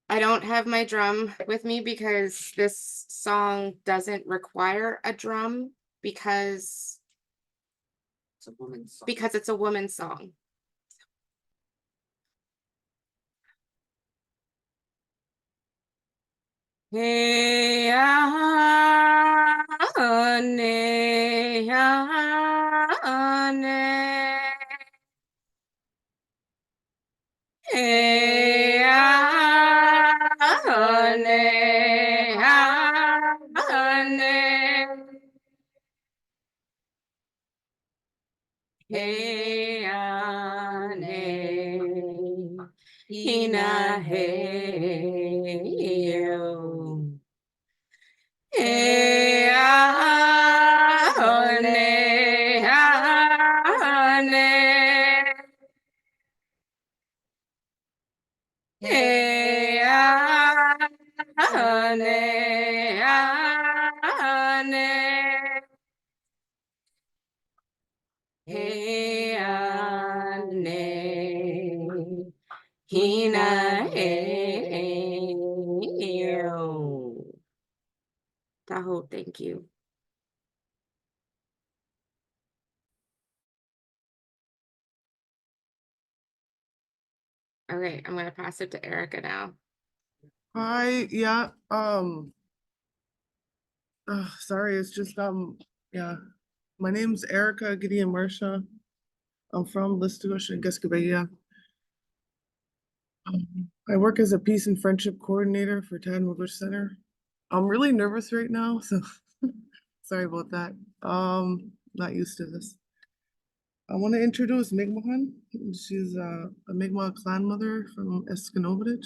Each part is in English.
I don't have my drum with me because this song doesn't require a drum because It's a woman's song. it's a woman's song. Hey, ne, ne. Hey, ne, ne. Hey, ne, hina, hey, yo. Hey, ne, ne. Hey, ne, ne. Hey, ne, hina, hey, yo. Tahoe, thank you. Okay, I'm gonna pass it to Erica now. Hi, yeah, sorry, it's just, yeah. My name's Erica Gideon Marsha. I'm from Wapna'kikewi'skwaq. I work as a peace and friendship coordinator for Tatamagouche Centre. I'm really nervous right now, so sorry about that. Not used to this. I want to introduce miigam'agan. She's a Mi'kmaq clan mother from Canoe.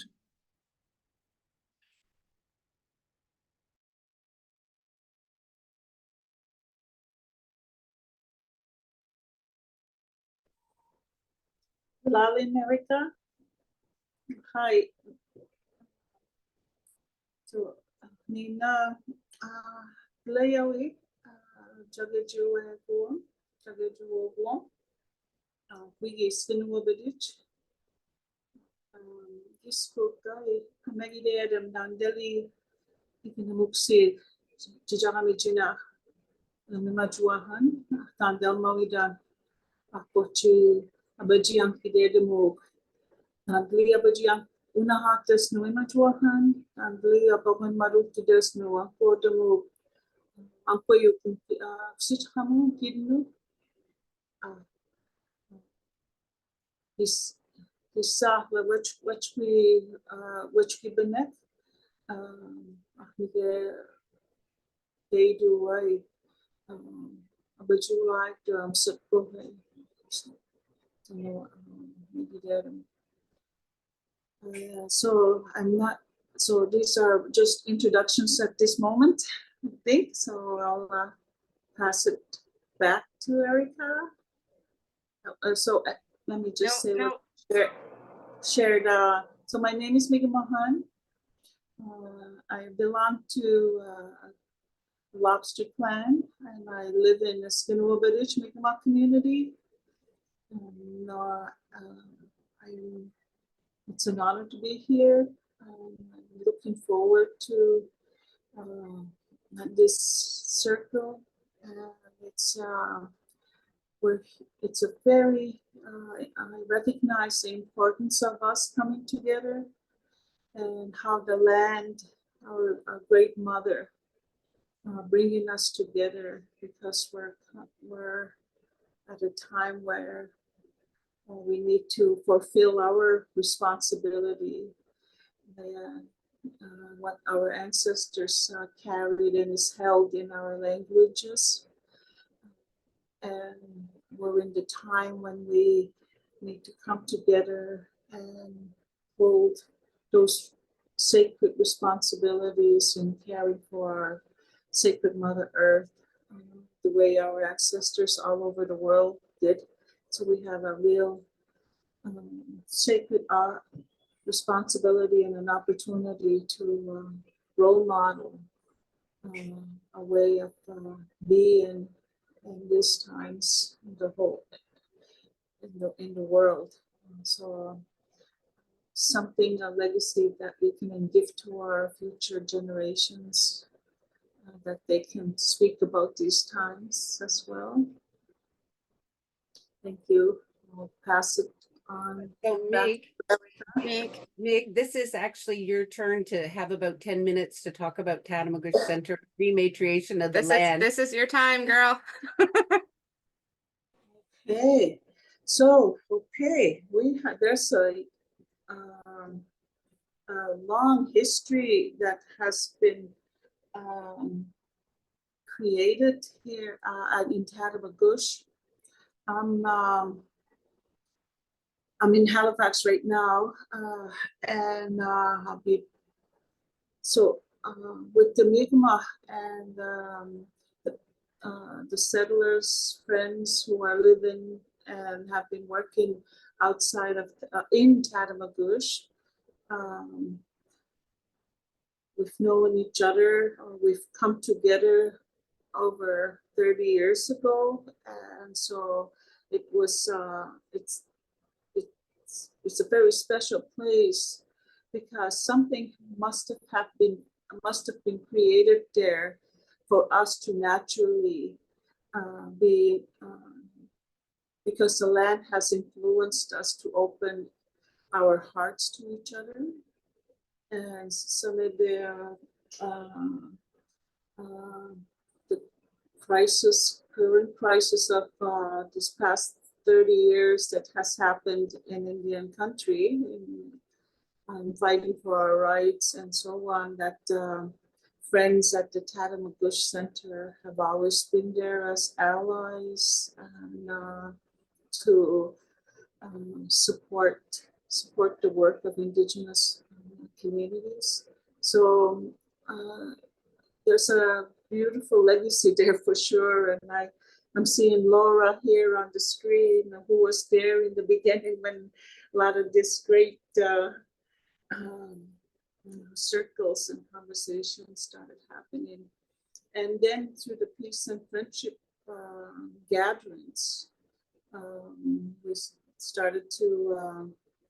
Lali America. Hi. So Nina Layawi Jagajuwa Wigi Skinwabidich. Iskoka Megidam Nandeli Ikinamuksi Jijamijina Namajuahan Tandel Mawidan Apochi Abajian Kidedemo Nagli Abajian Unahatas Nuimajuahan Nagli Abaman Marutidas Noa Kodemo Uncle you can sit hamu kidnu this which we benet they do I but you like support maybe that so I'm not so these are just introductions at this moment I think so I'll pass it back to Erica. So let me just say what shared. So my name is miigam'agan. I belong to Lobster Clan, and I live in the Skinwabidich Mi'kmaq community. And, it's an honor to be here. I'm looking forward to this circle. It's a very, I recognize the importance of us coming together and how the land, our great mother, bringing us together because we're at a time where we need to fulfill our responsibility, what our ancestors carried and is held in our languages. And we're in the time when we need to come together and hold those sacred responsibilities and carry for our sacred Mother Earth the way our ancestors all over the world did. So we have a real sacred responsibility and an opportunity to role model a way of being in these times in the whole in the world. So something, a legacy that we can give to our future generations, that they can speak about these times as well. Thank you. I'll pass it on. So back. Meg, this is actually your turn to have about 10 minutes to talk about Tatamagouche Centre, rematriation of the land. This is your time, girl. Okay, so there's a long history that has been created here in Tatamagouche. I'm in Halifax right now, and I'll be with the miigam'agan and the settlers, friends who are living and have been working outside of in Tatamagouche. We've known each other, we've come together over 30 years ago, and so it was it's a very special place because something must have been created there for us to naturally be, because the land has influenced us to open our hearts to each other. And so the current crisis of this past 30 years that has happened in Indian country, fighting for our rights and so on, that friends at the Tatamagouche Centre have always been there as allies and to support the work of Indigenous communities. So there's a beautiful legacy there for sure, and I'm seeing Laura here on the screen, who was there in the beginning when a lot of this great circles and conversations started happening. And then through the peace and friendship gatherings, we started to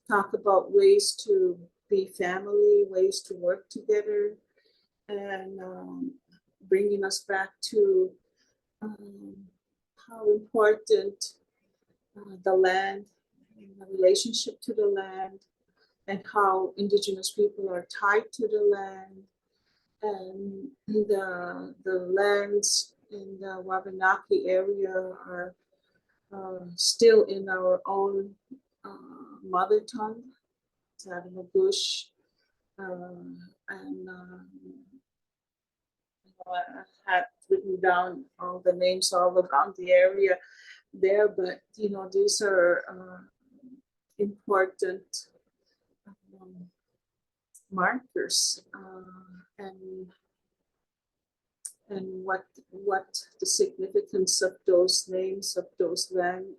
talk about ways to be family, ways to work together, and bringing us back to how important the land, the relationship to the land, and how Indigenous people are tied to the land, and the lands in the Wapna'kikewi'skwaq area are still in our own mother tongue, Tatamagouche, and I had written down all the names all around the area there, but these are important markers, and what the significance of those names, of those land,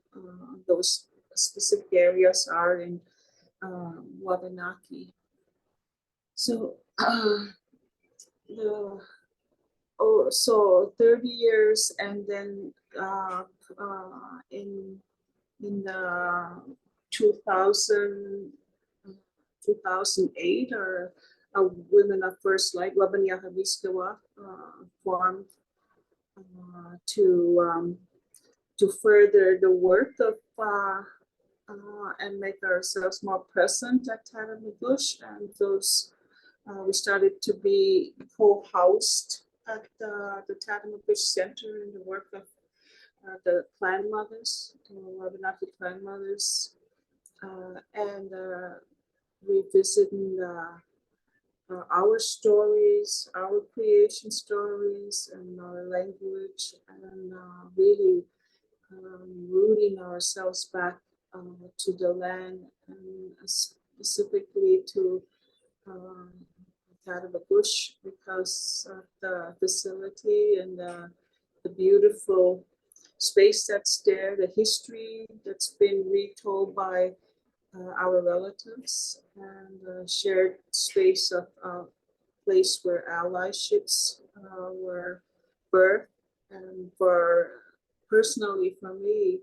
those specific areas are in Wabanaki. So so 30 years, and then in the 2008, or Women of First Light, Wapna'kikewi'skwaq, formed to further the work of and make ourselves more present at Tatamagouche, and those we started to be co-housed at the Tatamagouche Centre in the work of the clan mothers, Wabanaki clan mothers, and revisiting our stories, our creation stories, and our language, and really rooting ourselves back to the land, and specifically to Tatamagouche, because of the facility and the beautiful space that's there, the history that's been retold by our relatives, and the shared space of place where allyships were birthed. And personally for me,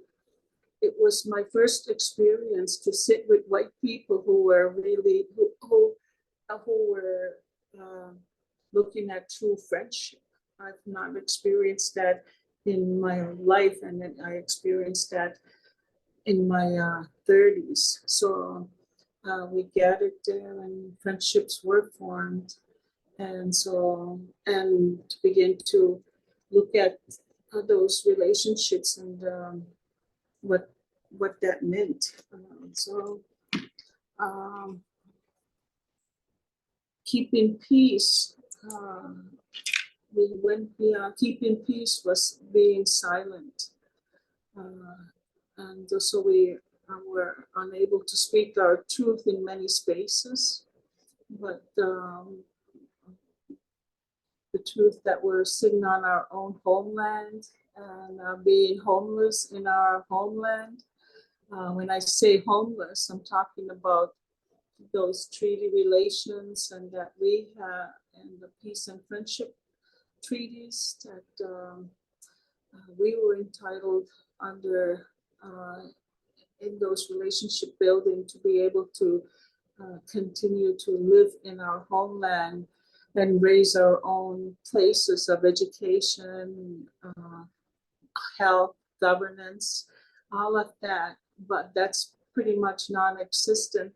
it was my first experience to sit with white people who were really, who were looking at true friendship. I've not experienced that in my life, and then I experienced that in my 30s. So we gathered there and friendships were formed. And so, and to begin to look at those relationships and what that meant. Keeping peace. We went beyond keeping peace was being silent. And so we were unable to speak our truth in many spaces, but the truth that we're sitting on our own homeland and being homeless in our homeland. When I say homeless, I'm talking about those treaty relations and that we have, and the peace and friendship treaties that we were entitled under in those relationship building to be able to continue to live in our homeland and raise our own places of education, health, governance, all of that. But that's pretty much non-existent.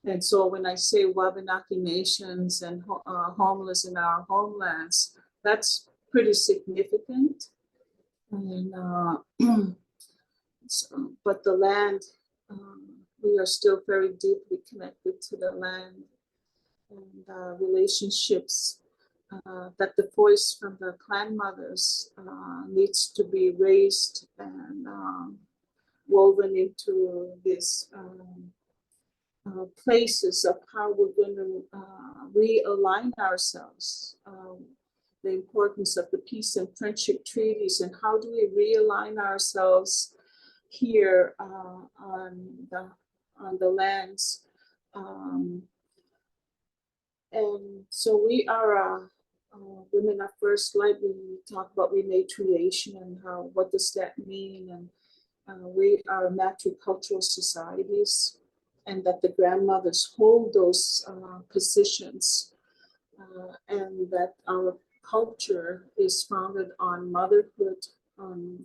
And so when I say Wabanaki nations and homeless in our homelands, that's pretty significant. And so, but the land, we are still very deeply connected to the land and relationships that the voice from the clan mothers needs to be raised and woven into these places of how we're going to realign ourselves. The importance of the peace and friendship treaties and how do we realign ourselves here on the lands. And so we are women at first light. We talk about rematriation and how, what does that mean? And we are matricultural societies, and that the grandmothers hold those positions, and that our culture is founded on motherhood, on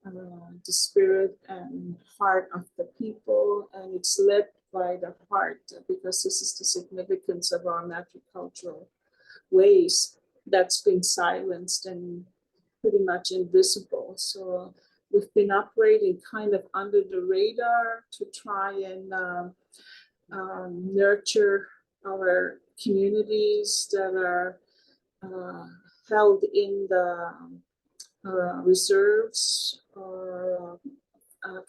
the spirit and heart of the people, and it's led by the heart, because this is the significance of our matricultural ways that's been silenced and pretty much invisible. So we've been operating kind of under the radar to try and nurture our communities that are held in the reserves, or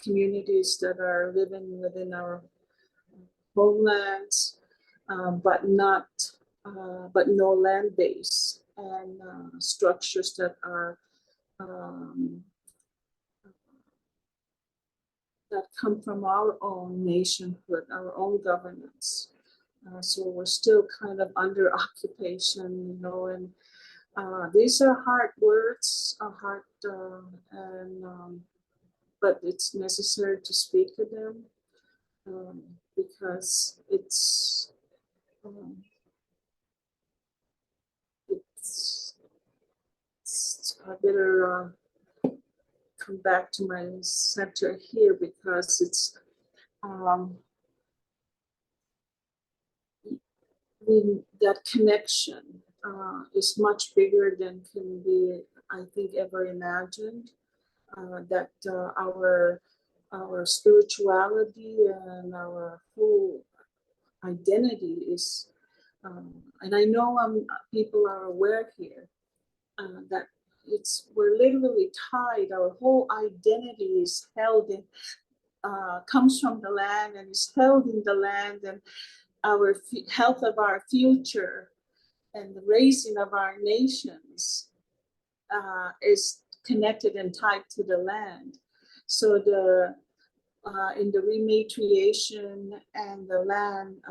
communities that are living within our homelands, but no land base, and structures that are that come from our own nationhood, our own governance. So we're still kind of under occupation, you know, and these are hard words, but it's necessary to speak to them because it's I better come back to my center here because it's that connection is much bigger than can be, I think, ever imagined. That our spirituality and our whole identity is, and I know people are aware here that we're literally tied. Our whole identity is held in, comes from the land and is held in the land, and our health of our future and the raising of our nations is connected and tied to the land. So in the rematriation and the land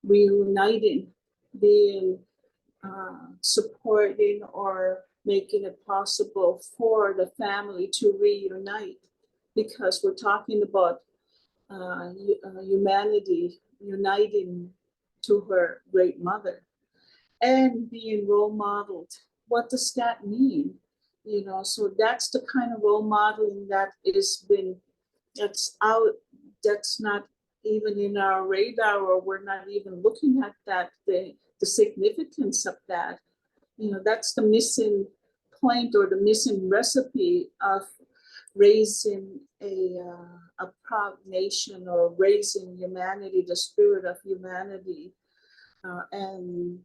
reuniting, being supporting or making it possible for the family to reunite, because we're talking about humanity uniting to her great mother and being role modeled. What does that mean? You know, so that's the kind of role modeling that is been, that's out, that's not even in our radar, or we're not even looking at that, the significance of that. You know, that's the missing point or the missing recipe of raising a proud nation, or raising humanity, the spirit of humanity, and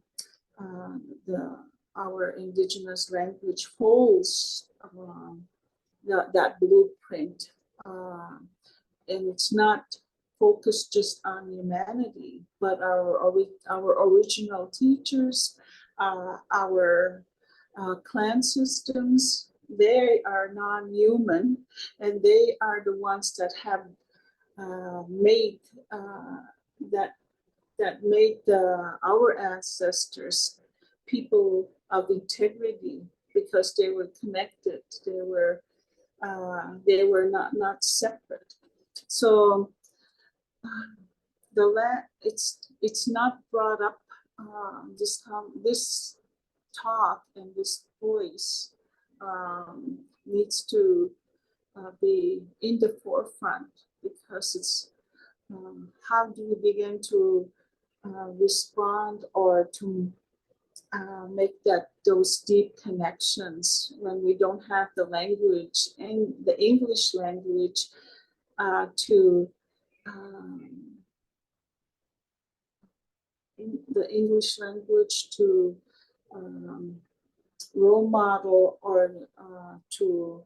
our Indigenous language holds that blueprint, and it's not focused just on humanity, but our original teachers, our clan systems. They are non-human, and they are the ones that have made that made our ancestors people of integrity, because they were connected. They were not separate. So the land, it's not brought up. This talk and this voice needs to be in the forefront, because it's how do you begin to respond, or to make those deep connections when we don't have the language, and the English language to the English language to role model, or to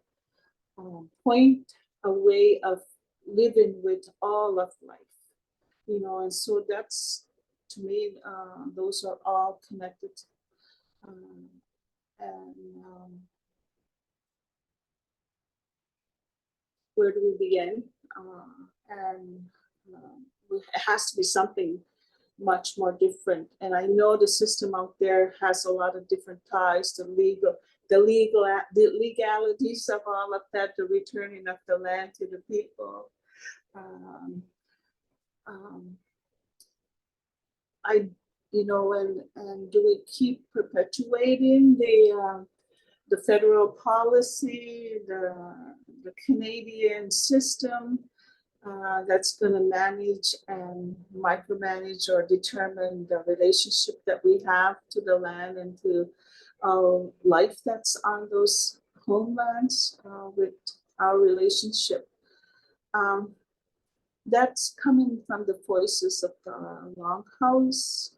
point a way of living with all of life, you know. And so that's, to me, those are all connected. Where do we begin? It has to be something much more different. And I know the system out there has a lot of different ties, the legalities of all of that, the returning of the land to the people. And do we keep perpetuating the federal policy, the Canadian system that's going to manage and micromanage or determine the relationship that we have to the land and to life that's on those homelands, with our relationship? That's coming from the voices of the Longhouse.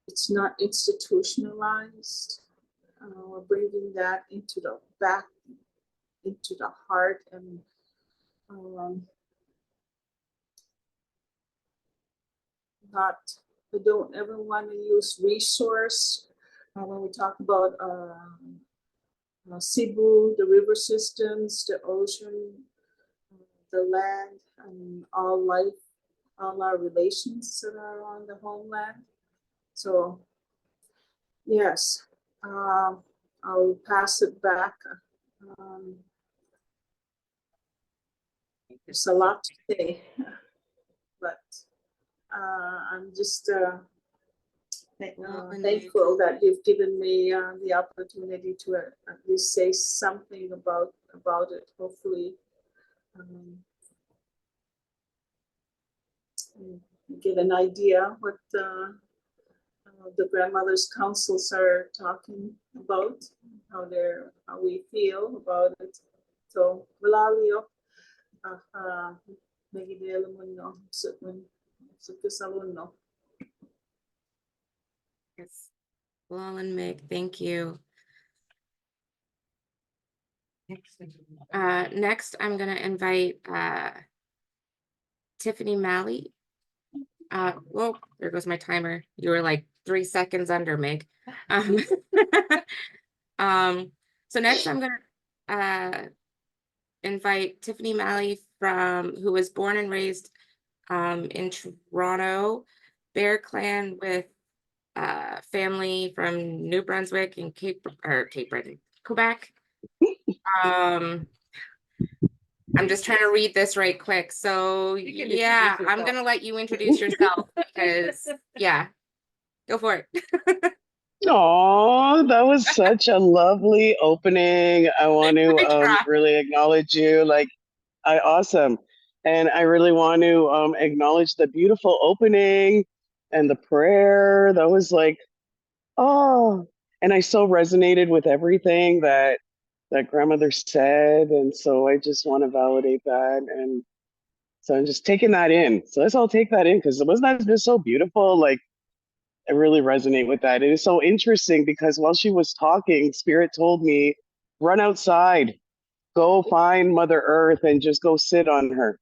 It's not institutionalized. We're bringing that into the back, into the heart, and I don't ever want to use resource when we talk about Cebu, the river systems, the ocean, the land, and all life, all our relations that are on the homeland. So yes, I'll pass it back. There's a lot to say, but I'm just thankful that you've given me the opportunity to at least say something about it. Hopefully, get an idea what the grandmothers' councils are talking about, how we feel about it. So, Walalio, Megiddo Muno, Sutman, Sukusaluno. Yes. Well, and Meg, thank you. Next, I'm going to invite Tiffany Malley. Whoa, there goes my timer. You were like 3 seconds under, Meg. So next I'm going to invite Tiffany Malley, who was born and raised in Toronto, Bear Clan with family from New Brunswick and Cape Breton, Quebec. I'm just trying to read this right quick. So You can yeah, introduce I'm yourself. gonna let you introduce yourself because yeah, go for it. Oh, that was such a lovely opening. I want to Great try. really acknowledge you. Awesome. And I really want to acknowledge the beautiful opening and the prayer. That was like, oh, and I so resonated with everything that grandmother said. And so I just want to validate that. And so I'm just taking that in. So let's all take that in because wasn't that just so beautiful? Like, I really resonate with that. It is so interesting because while she was talking, Spirit told me, run outside, go find Mother Earth and just go sit on her.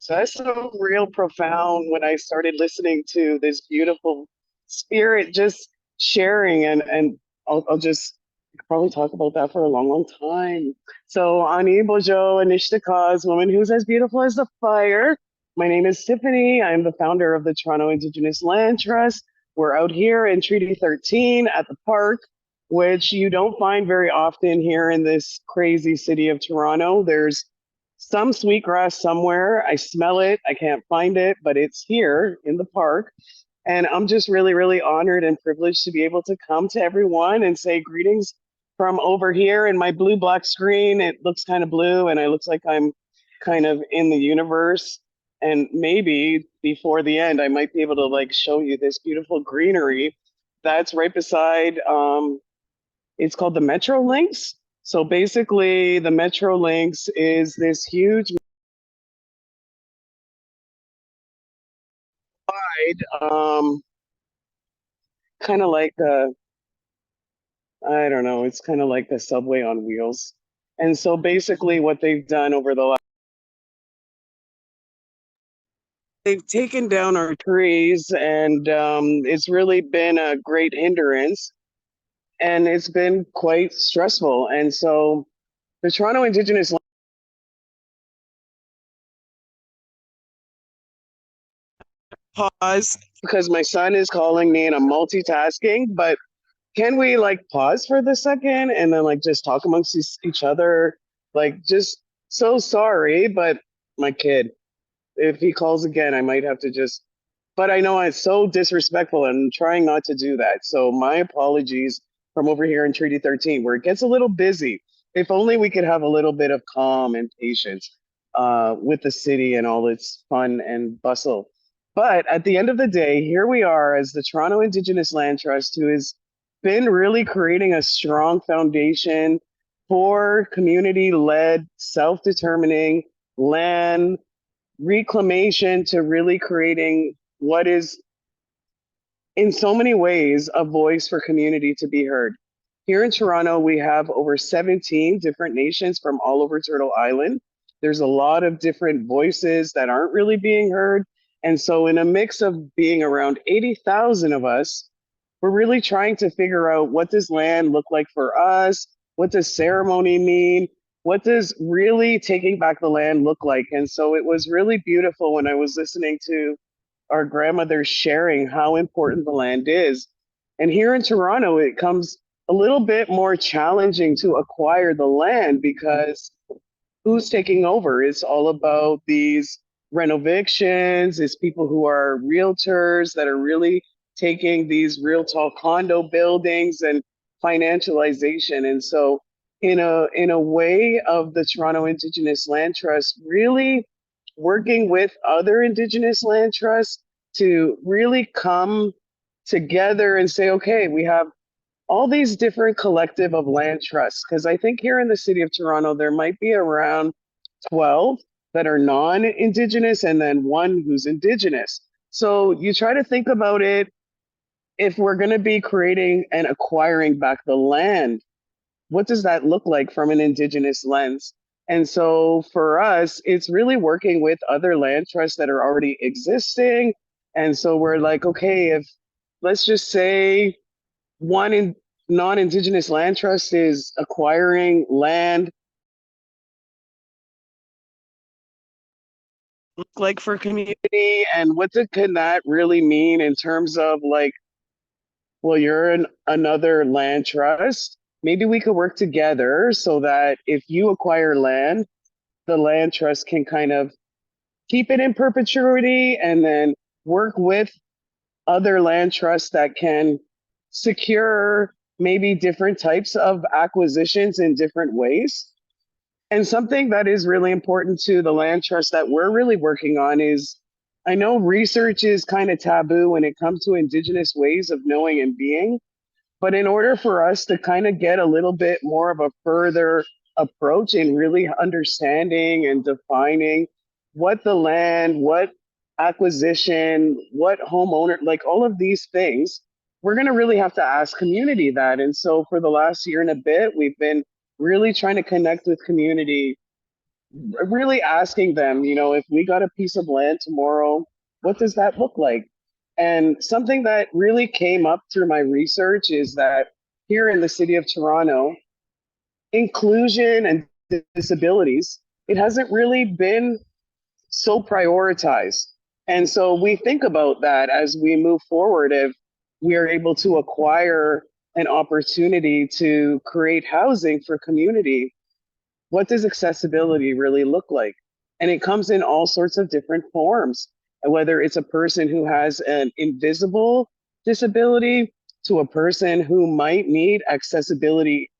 So that's so real profound when I started listening to this beautiful spirit just sharing and I'll just probably talk about that for a long, long time. So Ani Bojo Anishtakaz, woman who's as beautiful as the fire. My name is Tiffany. I'm the founder of the Toronto Indigenous Land Trust. We're out here in Treaty 13 at the park, which you don't find very often here in this crazy city of Toronto. There's some sweetgrass somewhere. I smell it. I can't find it, but it's here in the park. And I'm just really, really honored and privileged to be able to come to everyone and say greetings from over here in my blue black screen. It looks kind of blue and it looks like I'm kind of in the universe. And maybe before the end, I might be able to like show you this beautiful greenery that's right beside, it's called the Metro Links. So basically the Metro Links is this huge um kind of like I don't know, it's kind of like the subway on wheels. And so basically what they've done over the last they've taken down our trees and it's really been a great hindrance and it's been quite stressful. And so the Toronto Indigenous pause because my son is calling me and I'm multitasking, but can we like pause for the second and then like just talk amongst each other? Like, just so sorry, but my kid, if he calls again, I might have to just, but I know it's so disrespectful and I'm trying not to do that. So my apologies from over here in Treaty 13, where it gets a little busy. If only we could have a little bit of calm and patience with the city and all its fun and bustle. But at the end of the day, here we are as the Toronto Indigenous Land Trust, who has been really creating a strong foundation for community-led, self-determining land reclamation to really creating what is in so many ways a voice for community to be heard. Here in Toronto, we have over 17 different nations from all over Turtle Island. There's a lot of different voices that aren't really being heard. And so in a mix of being around 80,000 of us, we're really trying to figure out what does land look like for us? What does ceremony mean? What does really taking back the land look like? And so it was really beautiful when I was listening to our grandmothers sharing how important the land is. And here in Toronto, it comes a little bit more challenging to acquire the land because who's taking over? It's all about these renovictions. It's people who are realtors that are really taking these real tall condo buildings and financialization. And so in a way of the Toronto Indigenous Land Trust really working with other Indigenous land trusts to really come together and say, okay, we have all these different collective of land trusts. Because I think here in the city of Toronto, there might be around 12 that are non-Indigenous and then one who's Indigenous. So you try to think about it, if we're going to be creating and acquiring back the land, what does that look like from an Indigenous lens? And so for us, it's really working with other land trusts that are already existing. And so we're like, okay, if let's just say one non-Indigenous land trust is acquiring land look like for community, and can that really mean in terms of like well, you're another land trust. Maybe we could work together so that if you acquire land, the land trust can kind of keep it in perpetuity and then work with other land trusts that can secure maybe different types of acquisitions in different ways. And something that is really important to the land trust that we're really working on is, I know research is kind of taboo when it comes to Indigenous ways of knowing and being, but in order for us to kind of get a little bit more of a further approach in really understanding and defining what the land, what acquisition, what homeowner, like all of these things, we're going to really have to ask community that. And so for the last year and a bit, we've been really trying to connect with community, really asking them, you know, if we got a piece of land tomorrow, what does that look like? And something that really came up through my research is that here in the city of Toronto, inclusion and disabilities, it hasn't really been so prioritized. And so we think about that as we move forward. If we are able to acquire an opportunity to create housing for community, what does accessibility really look like? And it comes in all sorts of different forms, whether it's a person who has an invisible disability to a person who might need accessibility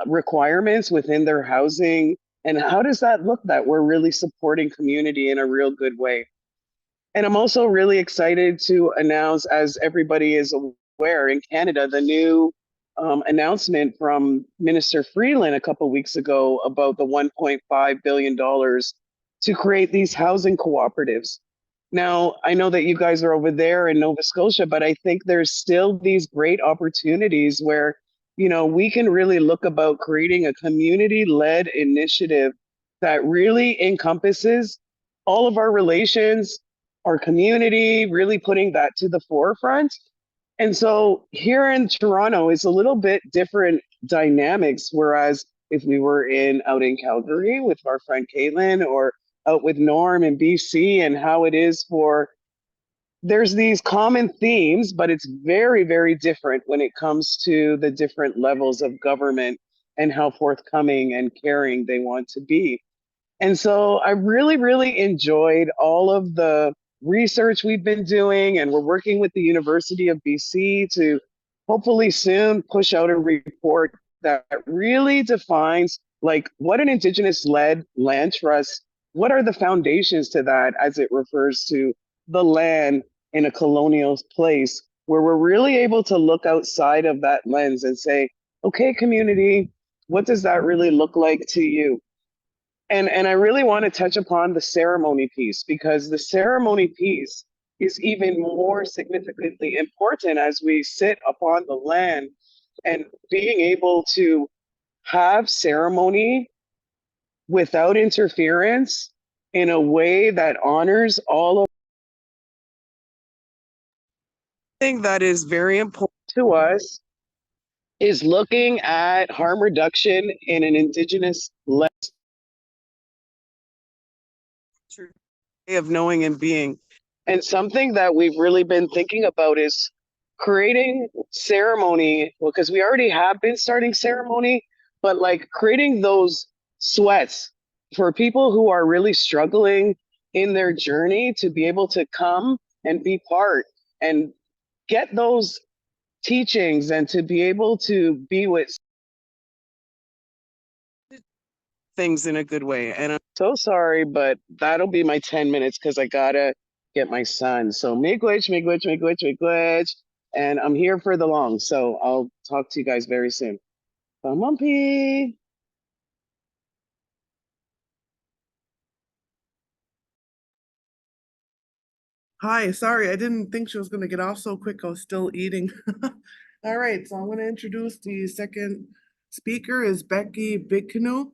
requirements within their housing. And how does that look that we're really supporting community in a real good way? And I'm also really excited to announce, as everybody is aware, in Canada, the new announcement from Minister Freeland a couple of weeks ago about the $1.5 billion to create these housing cooperatives. Now, I know that you guys are over there in Nova Scotia, but I think there's still these great opportunities where, you know, we can really look about creating a community-led initiative that really encompasses all of our relations, our community, really putting that to the forefront. And so here in Toronto, it's a little bit different dynamics, whereas if we were out in Calgary with our friend Katelyn, or out with Norm in BC, and how it is there's these common themes, but it's very, very different when it comes to the different levels of government and how forthcoming and caring they want to be. And so I really, really enjoyed all of the research we've been doing, and we're working with the University of BC to hopefully soon push out a report that really defines like what an Indigenous-led land trust, what are the foundations to that as it refers to the land in a colonial place, where we're really able to look outside of that lens and say, okay, community, what does that really look like to you? And I really want to touch upon the ceremony piece, because the ceremony piece is even more significantly important as we sit upon the land, and being able to have ceremony without interference in a way that honors all of thing that is very important to us is looking at harm reduction in an Indigenous lens way of knowing and being. And something that we've really been thinking about is creating ceremony, well, because we already have been starting ceremony, but like creating those sweats for people who are really struggling in their journey to be able to come and be part and get those teachings, and to be able to be with things in a good way. And I'm so sorry, but that'll be my 10 minutes because I gotta get my son. So miigwech, miigwech, miigwech, miigwech. And I'm here for the long. So I'll talk to you guys very soon. Pamumpy. Hi, sorry, I didn't think she was gonna get off so quick. I was still eating. All right, so I'm gonna introduce the second speaker is Becky Big Canoe.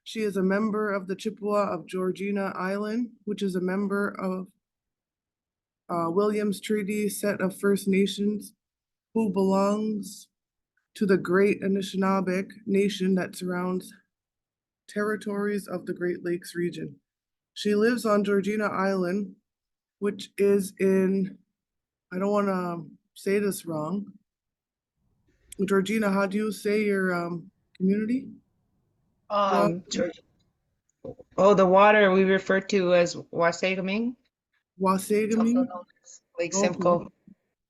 She is a member of the Chippewa of Georgina Island, which is a member of Williams Treaty set of First Nations, who belongs to the Great Anishinaabeg Nation that surrounds territories of the Great Lakes region. She lives on Georgina Island, which is in, I don't want to say this wrong, Georgina, how do you say your community? George, oh, the water we refer to as Wasagaming, also Wasagaming? known as Lake Okay, Simcoe.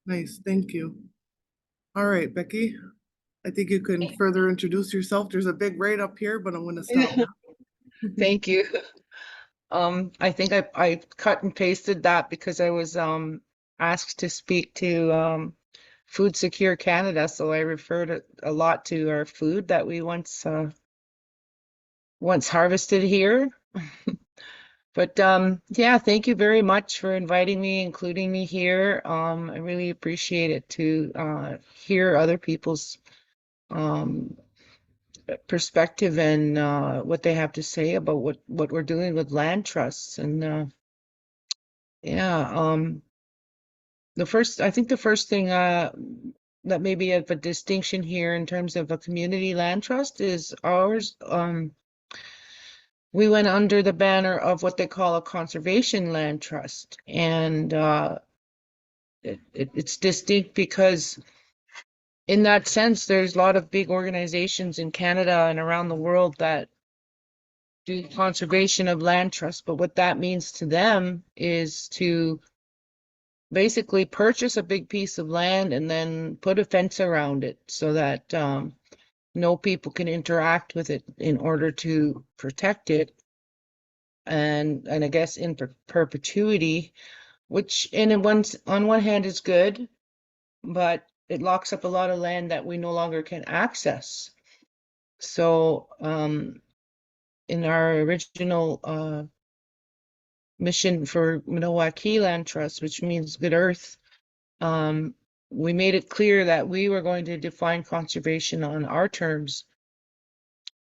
nice, thank you. All right, Becky, I think you can further introduce yourself. There's a big right up here, but I'm gonna stop now. Thank you. I think I cut and pasted that because I was asked to speak to Food Secure Canada, so I referred a lot to our food that we once harvested here. But yeah, thank you very much for inviting me, including me here. I really appreciate it to hear other people's um, perspective and what they have to say about what we're doing with land trusts. And yeah, I think the first thing that maybe of a distinction here in terms of a community land trust is ours. We went under the banner of what they call a conservation land trust, and it's distinct because in that sense, there's a lot of big organizations in Canada and around the world that do conservation of land trusts, but what that means to them is to basically purchase a big piece of land and then put a fence around it so that no people can interact with it in order to protect it. And I guess in perpetuity, which on one hand is good, but it locks up a lot of land that we no longer can access. So in our original mission for Malley Land Trust, which means good earth, we made it clear that we were going to define conservation on our terms,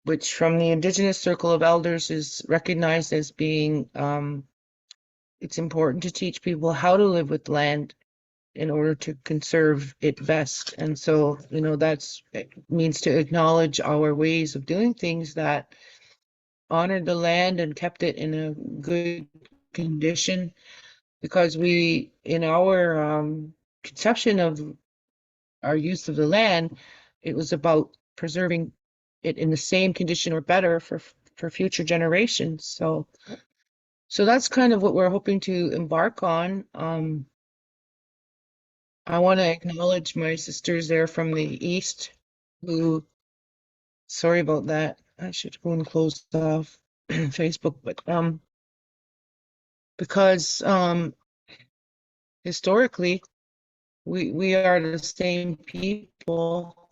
which from the Indigenous Circle of Elders is recognized as being it's important to teach people how to live with land in order to conserve it best. And so, it means to acknowledge our ways of doing things that honored the land and kept it in a good condition, because we, in our conception of our use of the land, it was about preserving it in the same condition or better for future generations. So that's kind of what we're hoping to embark on. I want to acknowledge my sisters there from the East who, sorry about that. I should go and close off Facebook, but because historically we are the same people.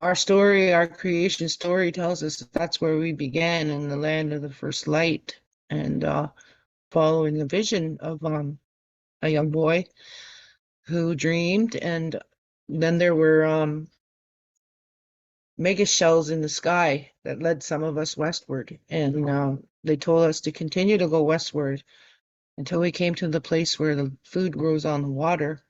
Our story, our creation story tells us that's where we began, in the land of the first light, and following the vision of a young boy who dreamed, and then there were mega shells in the sky that led some of us westward, and they told us to continue to go westward until we came to the place where the food grows on the water,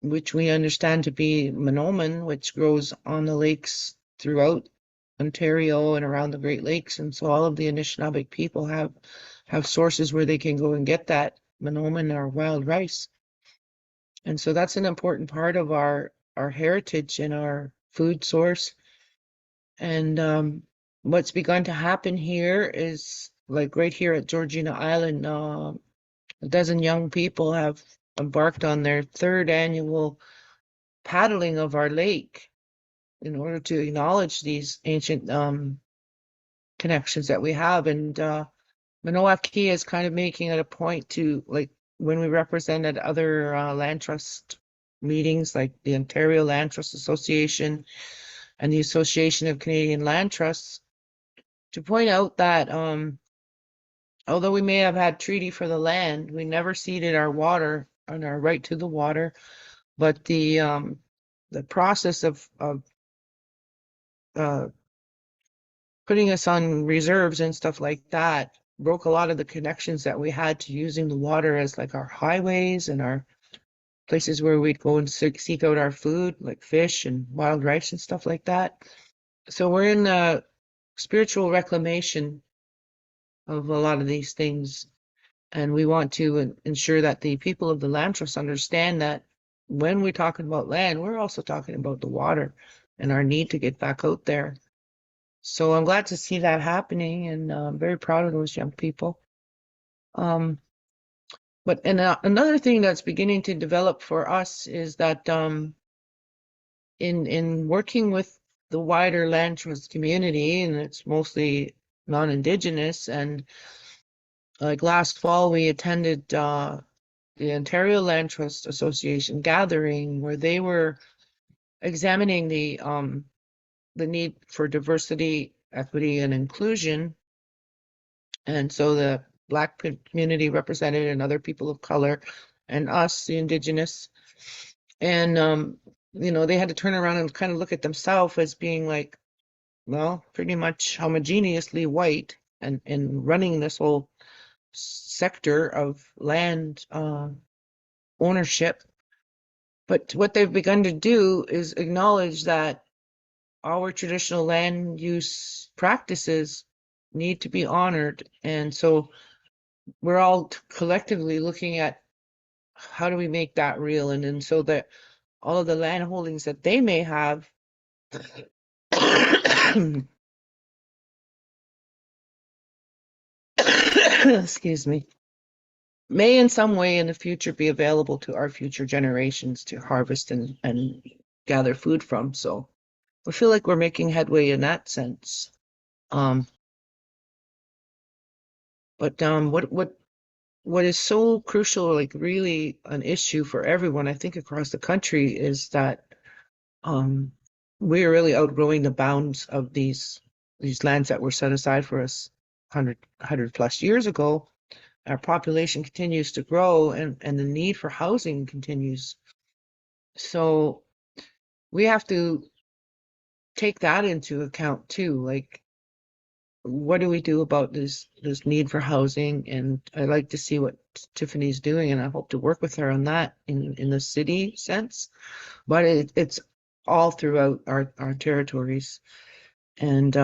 which we understand to be miigam'agan, which grows on the lakes throughout Ontario and around the Great Lakes. And so all of the Anishinaabe people have sources where they can go and get that miigam'agan or wild rice. And so that's an important part of our heritage and our food source. And what's begun to happen here is, like right here at Georgina Island, a dozen young people have embarked on their third annual paddling of our lake in order to acknowledge these ancient connections that we have. And Malley is kind of making it a point to, like, when we represented other land trust meetings, like the Ontario Land Trust Association and the Association of Canadian Land Trusts, to point out that although we may have had treaty for the land, we never ceded our water and our right to the water. But the process of putting us on reserves and stuff like that broke a lot of the connections that we had to using the water as like our highways and our places where we'd go and seek out our food, like fish and wild rice and stuff like that. So we're in a spiritual reclamation of a lot of these things. And we want to ensure that the people of the land trust understand that when we're talking about land, we're also talking about the water and our need to get back out there. So I'm glad to see that happening, and I'm very proud of those young people. But another thing that's beginning to develop for us is that in working with the wider land trust community, and it's mostly non-Indigenous, and like last fall we attended the Ontario Land Trust Association gathering where they were examining the need for diversity, equity, and inclusion. And so the Black community represented and other people of color and us, the Indigenous. And, you know, they had to turn around and kind of look at themselves as being like, well, pretty much homogeneously white and running this whole sector of land ownership. But what they've begun to do is acknowledge that our traditional land use practices need to be honored. And so we're all collectively looking at how do we make that real, and so that all of the land holdings that they may have excuse me, may in some way in the future be available to our future generations to harvest and gather food from. So I feel like we're making headway in that sense. But what is so crucial, like really an issue for everyone, I think, across the country, is that we're really outgrowing the bounds of these lands that were set aside for us 100 plus years ago. Our population continues to grow, and the need for housing continues. So we have to take that into account too. Like, what do we do about this need for housing? And I like to see what Tiffany's doing, and I hope to work with her on that in the city sense. But it's all throughout our territories. And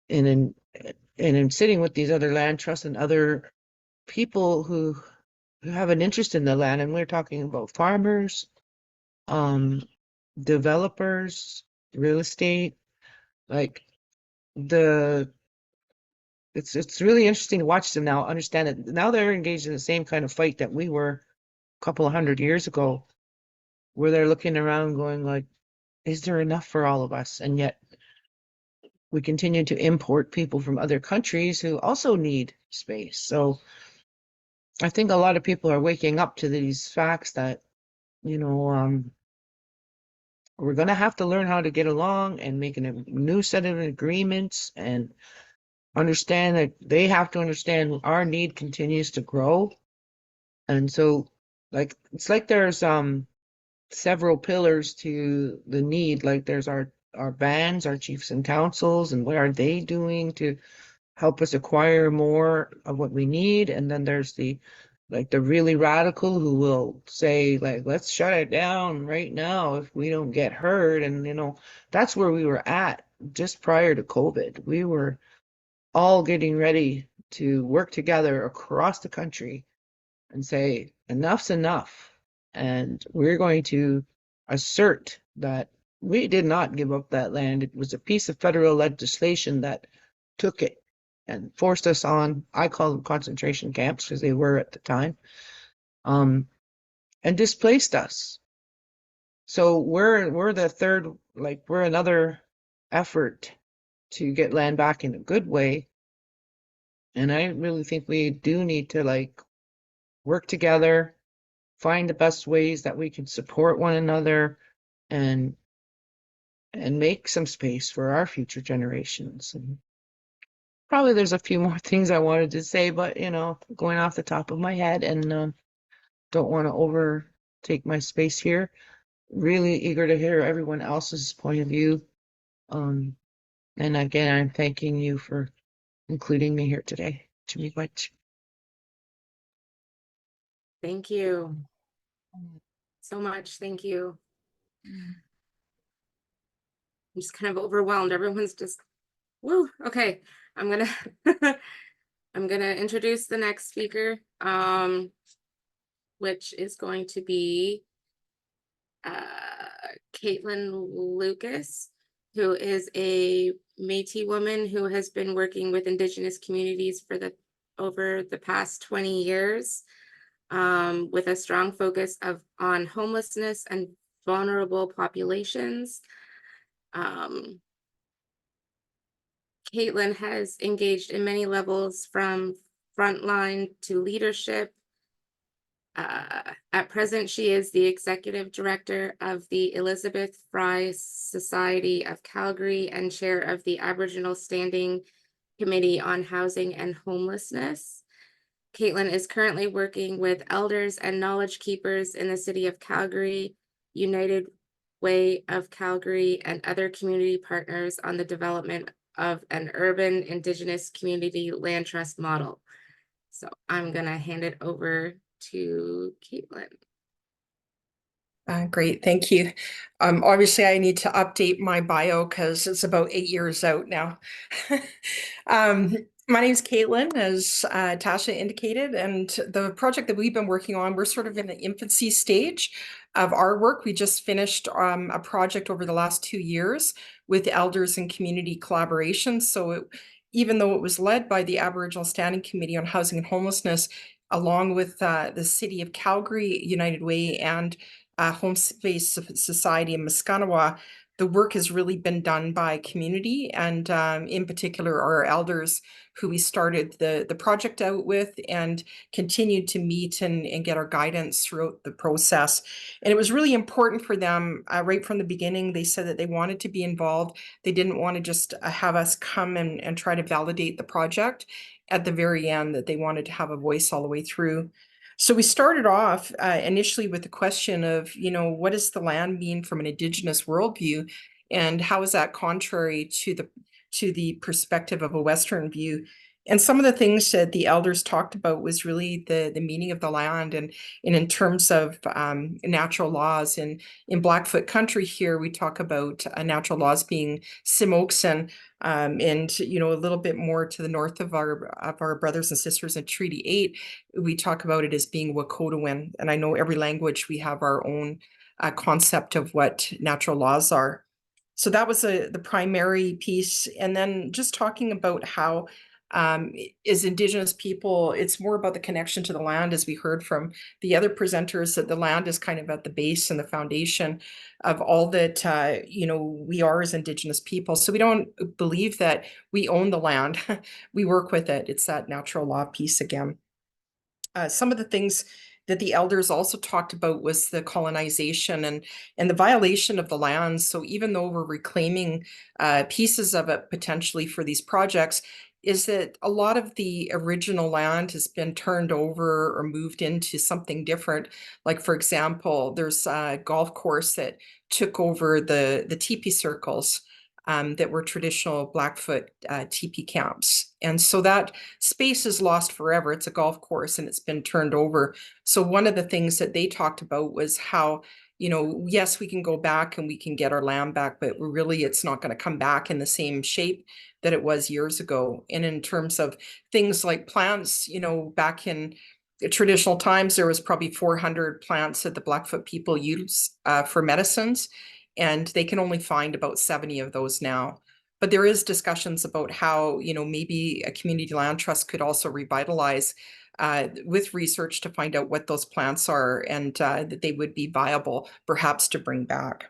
in sitting with these other land trusts and other people who have an interest in the land, and we're talking about farmers, developers, real estate, like it's really interesting to watch them now understand that now they're engaged in the same kind of fight that we were a couple of 100 years ago, where they're looking around going like, is there enough for all of us? And yet we continue to import people from other countries who also need space. So I think a lot of people are waking up to these facts that, you know, we're going to have to learn how to get along and make a new set of agreements, and understand that they have to understand our need continues to grow. And so, like, it's like there's several pillars to the need. Like there's our bands, our chiefs and councils, and what are they doing to help us acquire more of what we need. And then there's the really radical who will say, like, let's shut it down right now if we don't get heard. And you know, that's where we were at just prior to COVID. We were all getting ready to work together across the country and say, enough's enough. And we're going to assert that we did not give up that land. It was a piece of federal legislation that took it and forced us on, I call them concentration camps because they were at the time, and displaced us. So we're the third, like, we're another effort to get land back in a good way. And I really think we do need to, like, work together, find the best ways that we can support one another, and make some space for our future generations. And probably there's a few more things I wanted to say, but you know, going off the top of my head, and don't want to overtake my space here. Really eager to hear everyone else's point of view. And again, I'm thanking you for including me here today. To me, much. Thank you so much. Thank you. I'm just kind of overwhelmed. Everyone's just, woo. Okay, I'm gonna I'm gonna introduce the next speaker, which is going to be Katelyn Lucas, who is a Métis woman who has been working with Indigenous communities for over the past 20 years, with a strong focus on homelessness and vulnerable populations. Katelyn has engaged in many levels from frontline to leadership. At present, she is the executive director of the Elizabeth Fry Society of Calgary and chair of the Aboriginal Standing Committee on Housing and Homelessness. Katelyn is currently working with elders and knowledge keepers in the city of Calgary, United Way of Calgary, and other community partners on the development of an urban Indigenous community land trust model. So I'm gonna hand it over to Katelyn. Great, thank you. Obviously, I need to update my bio because it's about 8 years out now. My name is Katelyn, as Tasha indicated, and the project that we've been working on, we're sort of in the infancy stage of our work. We just finished a project over the last 2 years with elders and community collaboration. So even though it was led by the Aboriginal Standing Committee on Housing and Homelessness, along with the City of Calgary, United Way, and Home Space Society in Miigam'agan, the work has really been done by community, and in particular our elders, who we started the project out with and continued to meet and get our guidance throughout the process. And it was really important for them right from the beginning. They said that they wanted to be involved. They didn't want to just have us come and try to validate the project at the very end, that they wanted to have a voice all the way through. So we started off initially with the question of, what does the land mean from an Indigenous worldview, and how is that contrary to the perspective of a Western view? And some of the things that the elders talked about was really the meaning of the land, and in terms of natural laws. And in Blackfoot country here, we talk about natural laws being Simoksan, and a little bit more to the north of our brothers and sisters in Treaty 8, we talk about it as being Wakotewin. And I know every language we have our own concept of what natural laws are. So that was the primary piece. And then just talking about how as Indigenous people, it's more about the connection to the land, as we heard from the other presenters, that the land is kind of at the base and the foundation of all that, we are as Indigenous people. So we don't believe that we own the land. We work with it. It's that natural law piece again. Some of the things that the elders also talked about was the colonization and the violation of the land. So even though we're reclaiming pieces of it potentially for these projects, is that a lot of the original land has been turned over or moved into something different. Like, for example, there's a golf course that took over the teepee circles that were traditional Blackfoot teepee camps. And so that space is lost forever. It's a golf course and it's been turned over. So one of the things that they talked about was how, yes, we can go back and we can get our land back, but really it's not going to come back in the same shape that it was years ago. And in terms of things like plants, back in traditional times, there was probably 400 plants that the Blackfoot people use for medicines, and they can only find about 70 of those now. But there is discussions about how, maybe a community land trust could also revitalize with research to find out what those plants are, and that they would be viable perhaps to bring back.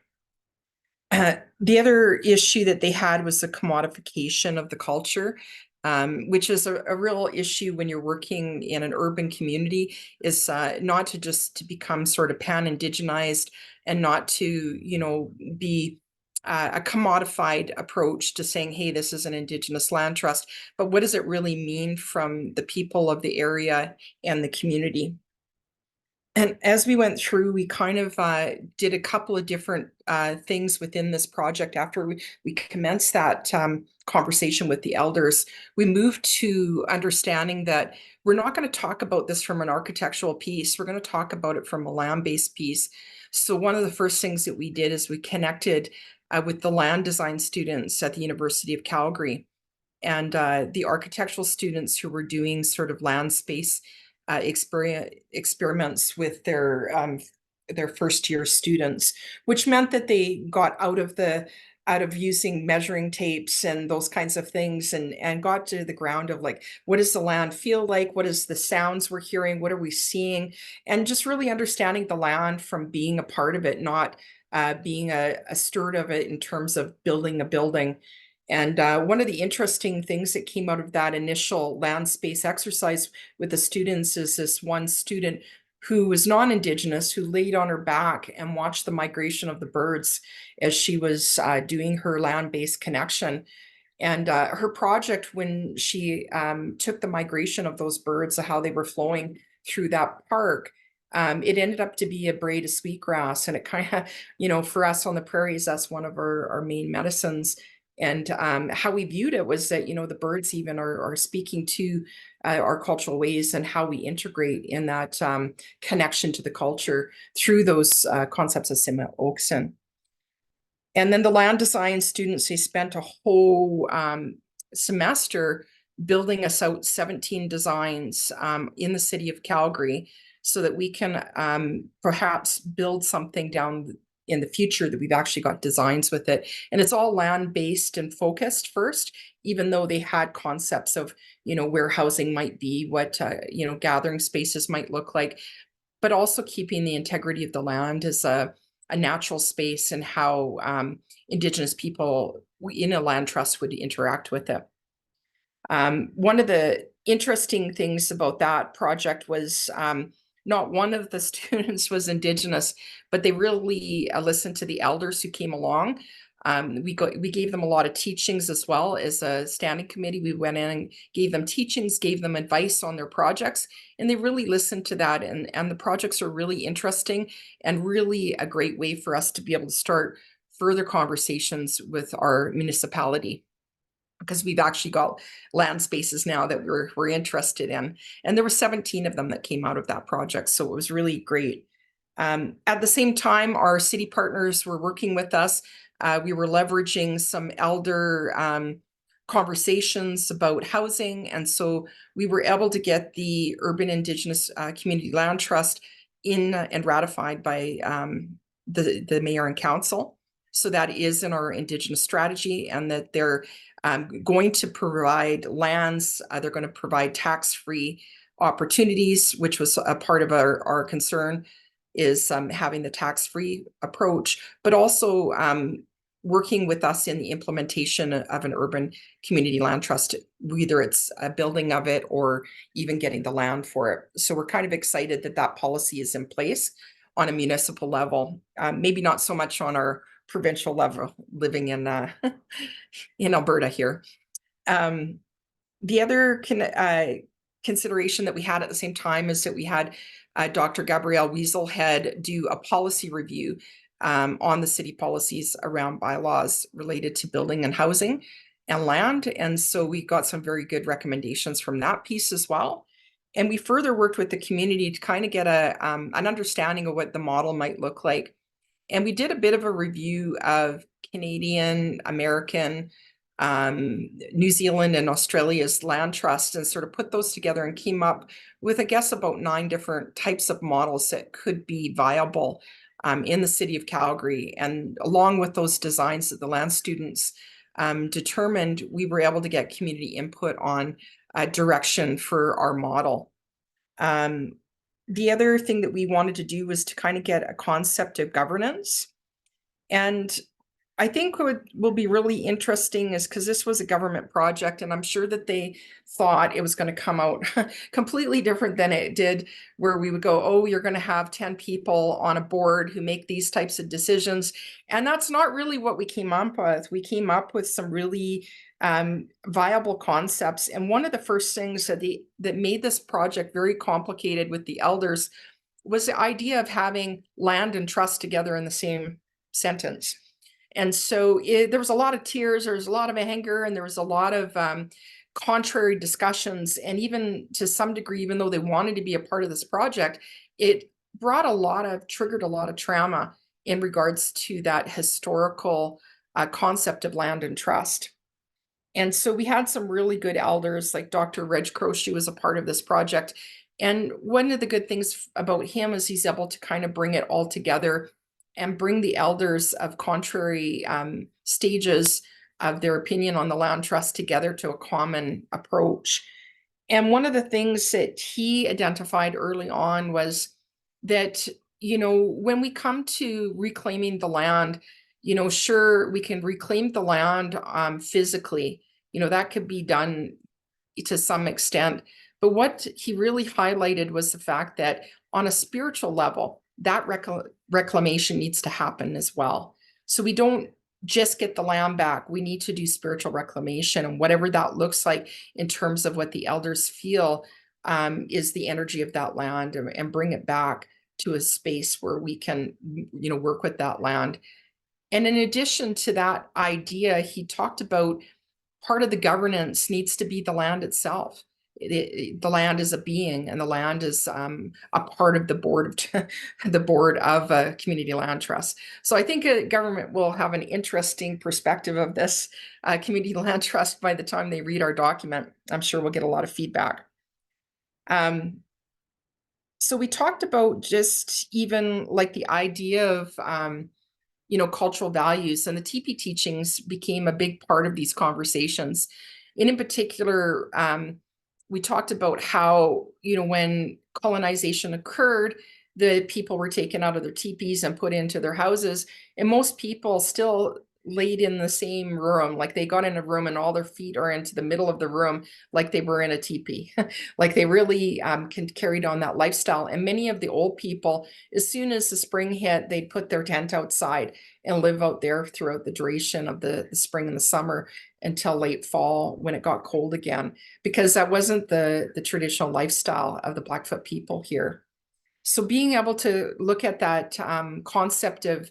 The other issue that they had was the commodification of the culture, which is a real issue when you're working in an urban community, is not to become sort of pan-indigenized, and not to, be a commodified approach to saying, hey, this is an Indigenous land trust, but what does it really mean from the people of the area and the community? And as we went through, we kind of did a couple of different things within this project. After we commenced that conversation with the elders, we moved to understanding that we're not going to talk about this from an architectural piece. We're going to talk about it from a land-based piece. So one of the first things that we did is we connected with the land design students at the University of Calgary. and the architectural students who were doing sort of land space experiments with their first year students, which meant that they got out of using measuring tapes and those kinds of things, and got to the ground of like, what does the land feel like? What is the sounds we're hearing? What are we seeing? And just really understanding the land from being a part of it, not being a steward of it in terms of building a building. And one of the interesting things that came out of that initial land space exercise with the students is this one student who was non-Indigenous, who laid on her back and watched the migration of the birds as she was doing her land-based connection. And her project, when she took the migration of those birds, how they were flowing through that park, it ended up to be a braid of sweetgrass. And it kind of, you know, for us on the prairies, that's one of our main medicines. And how we viewed it was that, you know, the birds even are speaking to our cultural ways and how we integrate in that connection to the culture through those concepts of miigam'agan. And then the land design students, they spent a whole semester building us out 17 designs in the city of Calgary so that we can perhaps build something down in the future that we've actually got designs with it. And it's all land-based and focused first, even though they had concepts of, you know, where housing might be, what, you know, gathering spaces might look like, but also keeping the integrity of the land as a natural space and how Indigenous people in a land trust would interact with it. One of the interesting things about that project was not one of the students was Indigenous, but they really listened to the elders who came along. We gave them a lot of teachings as well as a standing committee. We went in and gave them teachings, gave them advice on their projects, and they really listened to that. And the projects are really interesting and really a great way for us to be able to start further conversations with our municipality, because we've actually got land spaces now that we're interested in. And there were 17 of them that came out of that project. So it was really great. At the same time, our city partners were working with us. We were leveraging some elder conversations about housing. And so we were able to get the Urban Indigenous Community Land Trust in and ratified by the mayor and council. So that is in our Indigenous strategy, and that they're going to provide lands, they're going to provide tax-free opportunities, which was a part of our concern, is having the tax-free approach, but also working with us in the implementation of an urban community land trust, whether it's a building of it or even getting the land for it. So we're kind of excited that that policy is in place on a municipal level, maybe not so much on our provincial level, living in Alberta here. The other consideration that we had at the same time is that we had Dr. Gabrielle Weaselhead do a policy review on the city policies around bylaws related to building and housing and land. And so we got some very good recommendations from that piece as well. And we further worked with the community to kind of get an understanding of what the model might look like. And we did a bit of a review of Canadian, American, New Zealand and Australia's land trust, and sort of put those together and came up with, I guess, about 9 different types of models that could be viable in the city of Calgary. And along with those designs that the land students determined, we were able to get community input on direction for our model. The other thing that we wanted to do was to kind of get a concept of governance. And I think what will be really interesting is because this was a government project, and I'm sure that they thought it was going to come out completely different than it did, where we would go, oh, you're going to have 10 people on a board who make these types of decisions. And that's not really what we came up with. We came up with some really viable concepts. And one of the first things that made this project very complicated with the elders was the idea of having land and trust together in the same sentence. And so there was a lot of tears, there was a lot of anger, and there was a lot of contrary discussions. And even to some degree, even though they wanted to be a part of this project, it triggered a lot of trauma in regards to that historical concept of land and trust. And so we had some really good elders, like Dr. Reg Croce was a part of this project. And one of the good things about him is he's able to kind of bring it all together and bring the elders of contrary stages of their opinion on the land trust together to a common approach. And one of the things that he identified early on was that, you know, when we come to reclaiming the land, you know, sure, we can reclaim the land physically, you know, that could be done to some extent. But what he really highlighted was the fact that on a spiritual level, that reclamation needs to happen as well. So we don't just get the land back. We need to do spiritual reclamation, and whatever that looks like in terms of what the elders feel is the energy of that land, and bring it back to a space where we can, you know, work with that land. And in addition to that idea, he talked about part of the governance needs to be the land itself. The land is a being, and the land is a part of the board of the board of a community land trust. So I think government will have an interesting perspective of this community land trust by the time they read our document. I'm sure we'll get a lot of feedback. So we talked about just even like the idea of you know, cultural values, and the TP teachings became a big part of these conversations. And in particular, we talked about how, you know, when colonization occurred, the people were taken out of their teepees and put into their houses, and most people still laid in the same room. Like they got in a room and all their feet are into the middle of the room, like they were in a teepee. Like they really carried on that lifestyle. And many of the old people, as soon as the spring hit, they'd put their tent outside and live out there throughout the duration of the spring and the summer until late fall when it got cold again, because that wasn't the traditional lifestyle of the Blackfoot people here. So being able to look at that concept of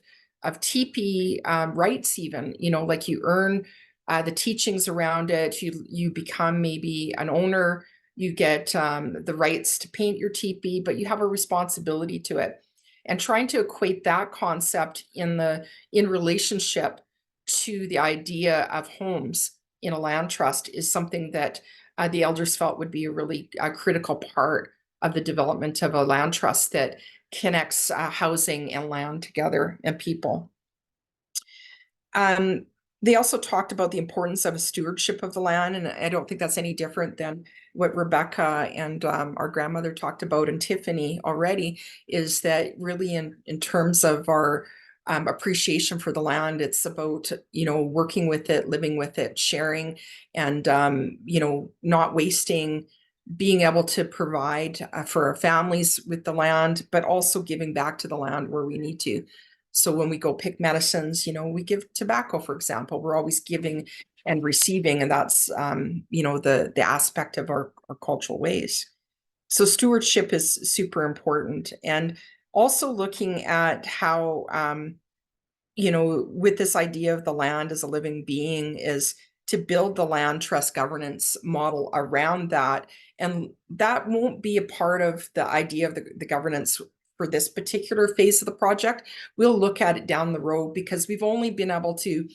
teepee rights, even, you know, like you earn the teachings around it, you become maybe an owner, you get the rights to paint your teepee, but you have a responsibility to it. And trying to equate that concept in relationship to the idea of homes in a land trust is something that the elders felt would be a really critical part of the development of a land trust that connects housing and land together and people. They also talked about the importance of a stewardship of the land, and I don't think that's any different than what Rebecca and our grandmother talked about, and Tiffany already, is that really in terms of our appreciation for the land, it's about, you know, working with it, living with it, sharing, and, you know, not wasting, being able to provide for our families with the land, but also giving back to the land where we need to. So when we go pick medicines, you know, we give tobacco, for example, we're always giving and receiving, and that's, you know, the aspect of our cultural ways. So stewardship is super important. And also looking at how, you know, with this idea of the land as a living being, is to build the land trust governance model around that. And that won't be a part of the idea of the governance for this particular phase of the project. We'll look at it down the road, because we've only been able to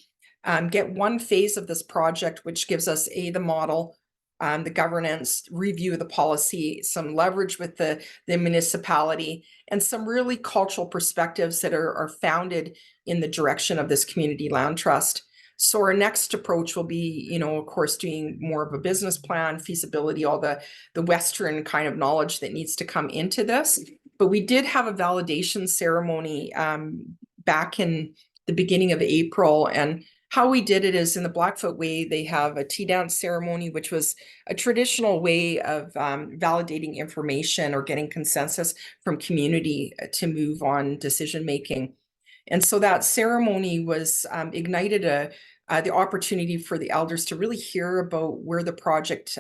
get one phase of this project, which gives us the model, the governance, review of the policy, some leverage with the municipality, and some really cultural perspectives that are founded in the direction of this community land trust. So our next approach will be, you know, of course, doing more of a business plan, feasibility, all the Western kind of knowledge that needs to come into this. But we did have a validation ceremony back in the beginning of April. And how we did it is, in the Blackfoot way, they have a tea dance ceremony, which was a traditional way of validating information or getting consensus from community to move on decision making. And so that ceremony was ignited the opportunity for the elders to really hear about where the project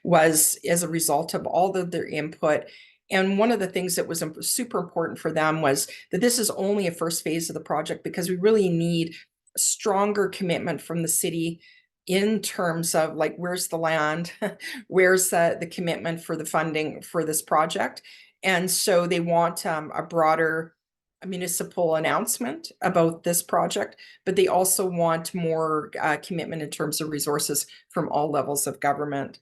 was as a result of all of their input. And one of the things that was super important for them was that this is only a first phase of the project, because we really need stronger commitment from the city in terms of, like, where's the land, where's the commitment for the funding for this project. And so they want a broader municipal announcement about this project, but they also want more commitment in terms of resources from all levels of government.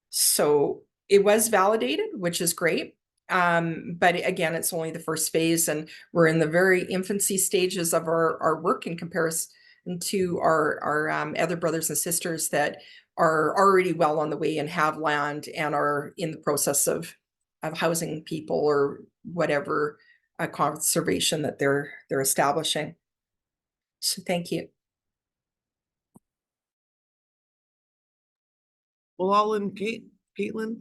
So it was validated, which is great. But again, it's only the first phase, and we're in the very infancy stages of our work in comparison to our other brothers and sisters that are already well on the way and have land and are in the process of housing people or whatever conservation that they're establishing. So thank you. Well, I'll in Katelyn.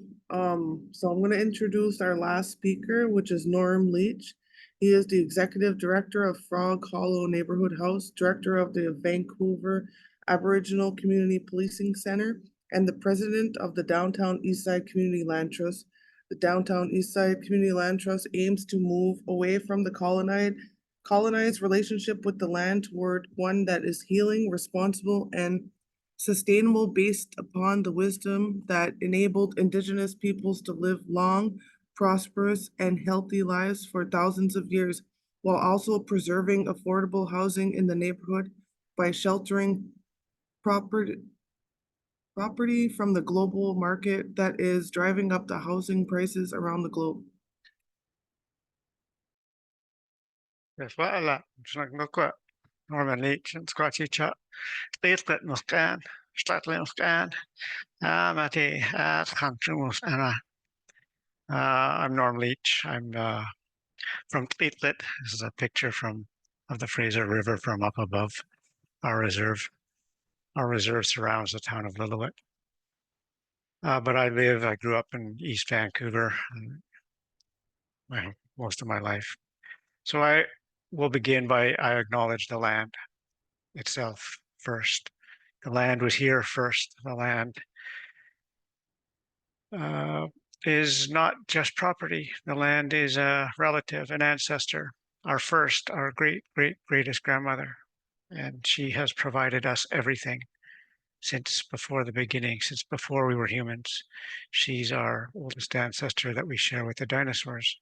So I'm going to introduce our last speaker, which is Leech. He is the Executive Director of Frog Hollow Neighborhood House, Director of the Vancouver Aboriginal Community Policing Center, and the President of the Downtown Eastside Community Land Trust. The Downtown Eastside Community Land Trust aims to move away from the colonized relationship with the land toward one that is healing, responsible, and sustainable, based upon the wisdom that enabled Indigenous peoples to live long, prosperous, and healthy lives for thousands of years, while also preserving affordable housing in the neighborhood by sheltering property from the global market that is driving up the housing prices around the globe. Malley, Norma, Leech, and Squatchy miigam'agan, I'm Norm Leech. I'm from Katelyn. This is a picture of the Fraser River from up above our reserve. Our reserve surrounds the town of Lillooet. But I grew up in East Vancouver most of my life. So I will begin by, I acknowledge the land itself first. The land was here first. The land is not just property. The land is a relative, an ancestor, our greatest grandmother. And she has provided us everything since before the beginning, since before we were humans. She's our oldest ancestor that we share with the dinosaurs.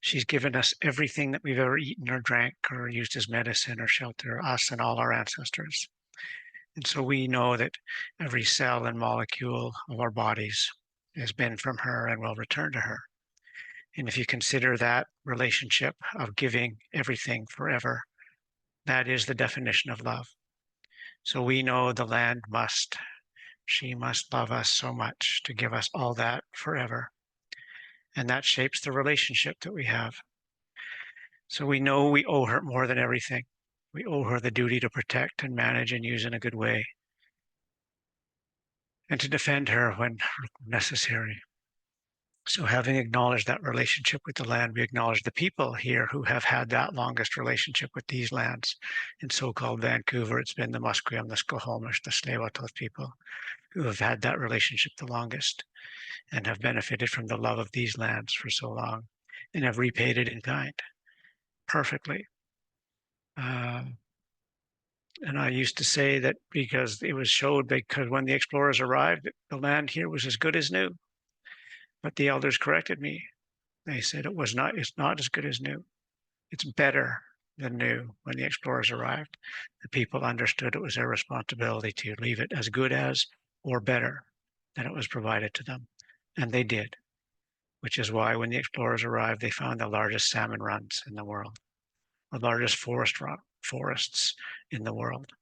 She's given us everything that we've ever eaten or drank or used as medicine or shelter, us and all our ancestors. And so we know that every cell and molecule of our bodies has been from her and will return to her. And if you consider that relationship of giving everything forever, that is the definition of love. So we know the land she must love us so much to give us all that forever. And that shapes the relationship that we have. So we know we owe her more than everything. We owe her the duty to protect and manage and use in a good way, and to defend her when necessary. So having acknowledged that relationship with the land, we acknowledge the people here who have had that longest relationship with these lands. In so-called Vancouver, it's been the Musqueam, the Squamish, the tsleil people who have had that relationship the longest and have benefited from the love of these lands for so long and have repaid it in kind perfectly. And I used to say that because it was showed, because when the explorers arrived, the land here was as good as new. But the elders corrected me. They said it's not as good as new. It's better than new. When the explorers arrived, the people understood it was their responsibility to leave it as good as or better than it was provided to them. And they did, which is why when the explorers arrived, they found the largest salmon runs in the world, the largest forests in the world,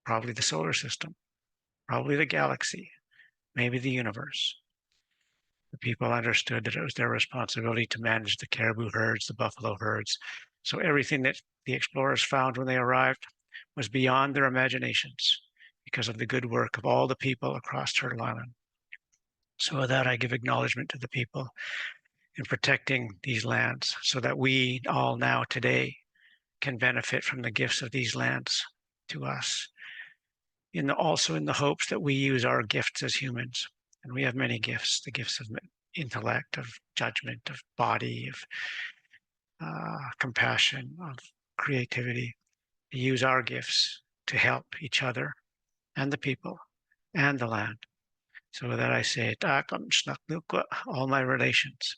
probably the solar system, probably the galaxy, maybe the universe. The people understood that it was their responsibility to manage the caribou herds, the buffalo herds. So everything that the explorers found when they arrived was beyond their imaginations because of the good work of all the people across Turtle Island. So with that, I give acknowledgement to the people in protecting these lands so that we all now today can benefit from the gifts of these lands to us. Also in the hopes that we use our gifts as humans. And we have many gifts, the gifts of intellect, of judgment, of body, of compassion, of creativity, to use our gifts to help each other and the people and the land. So with that I say, all my relations.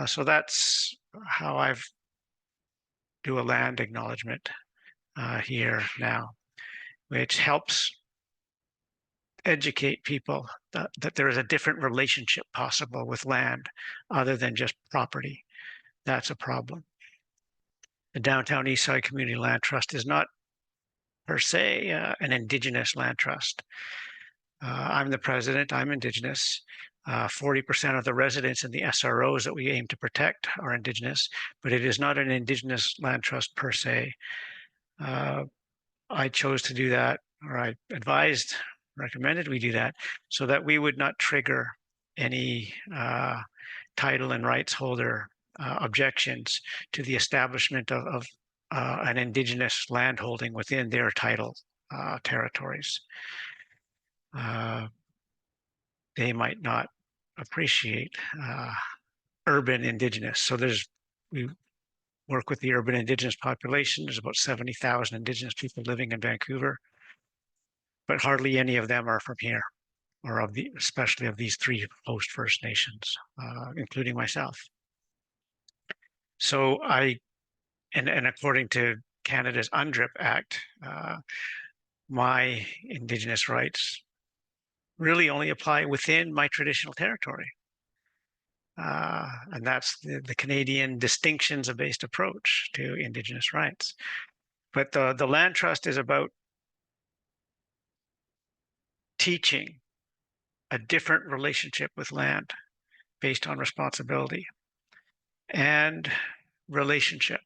So that's how I've do a land acknowledgement here now, which helps educate people that there is a different relationship possible with land other than just property. That's a problem. The Downtown Eastside Community Land Trust is not per se an Indigenous land trust. I'm the president, I'm Indigenous. 40% of the residents in the SROs that we aim to protect are Indigenous, but it is not an Indigenous land trust per se. I chose to do that, or I advised, recommended we do that, so that we would not trigger any title and rights holder objections to the establishment of an Indigenous land holding within their title territories. They might not appreciate urban Indigenous. So we work with the urban Indigenous population. There's about 70,000 Indigenous people living in Vancouver, but hardly any of them are from here, or especially of these 3 host First Nations, including myself. So and according to Canada's UNDRIP Act, my Indigenous rights really only apply within my traditional territory. And that's the Canadian distinctions-based approach to Indigenous rights. But the land trust is about teaching a different relationship with land based on responsibility and relationship.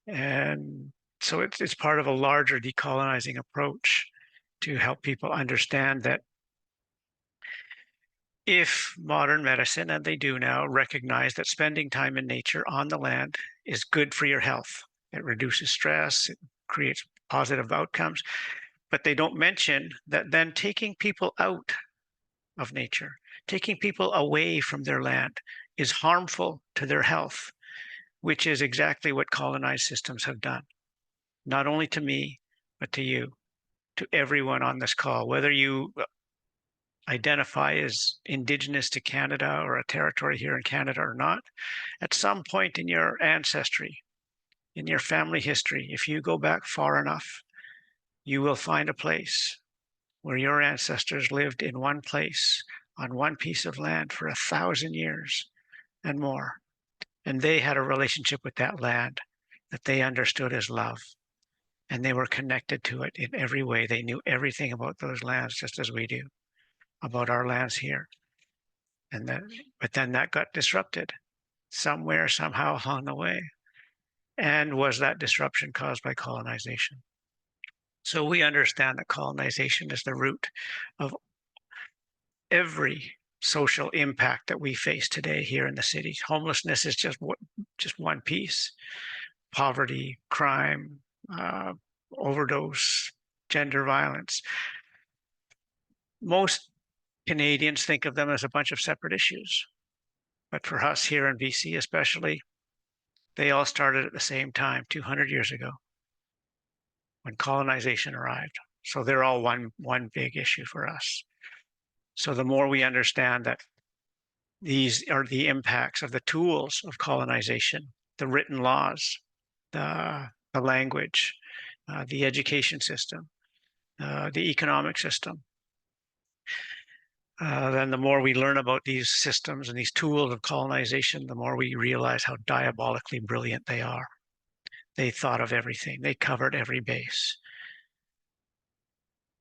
And so it's part of a larger decolonizing approach to help people understand that if modern medicine, and they do now, recognize that spending time in nature on the land is good for your health. It reduces stress, it creates positive outcomes, but they don't mention that then taking people out of nature, taking people away from their land is harmful to their health, which is exactly what colonized systems have done. Not only to me, but to you, to everyone on this call, whether you identify as Indigenous to Canada or a territory here in Canada or not, at some point in your ancestry, in your family history, if you go back far enough, you will find a place where your ancestors lived in one place on one piece of land for 1,000 years and more. And they had a relationship with that land that they understood as love. And they were connected to it in every way. They knew everything about those lands just as we do, about our lands here. But then that got disrupted somewhere, somehow along the way. And was that disruption caused by colonization? So we understand that colonization is the root of every social impact that we face today here in the city. Homelessness is just one piece. Poverty, crime, overdose, gender violence. Most Canadians think of them as a bunch of separate issues. But for us here in BC especially, they all started at the same time, 200 years ago, when colonization arrived. So they're all one big issue for us. So the more we understand that these are the impacts of the tools of colonization, the written laws, the language, the education system, the economic system, then the more we learn about these systems and these tools of colonization, the more we realize how diabolically brilliant they are. They thought of everything. They covered every base.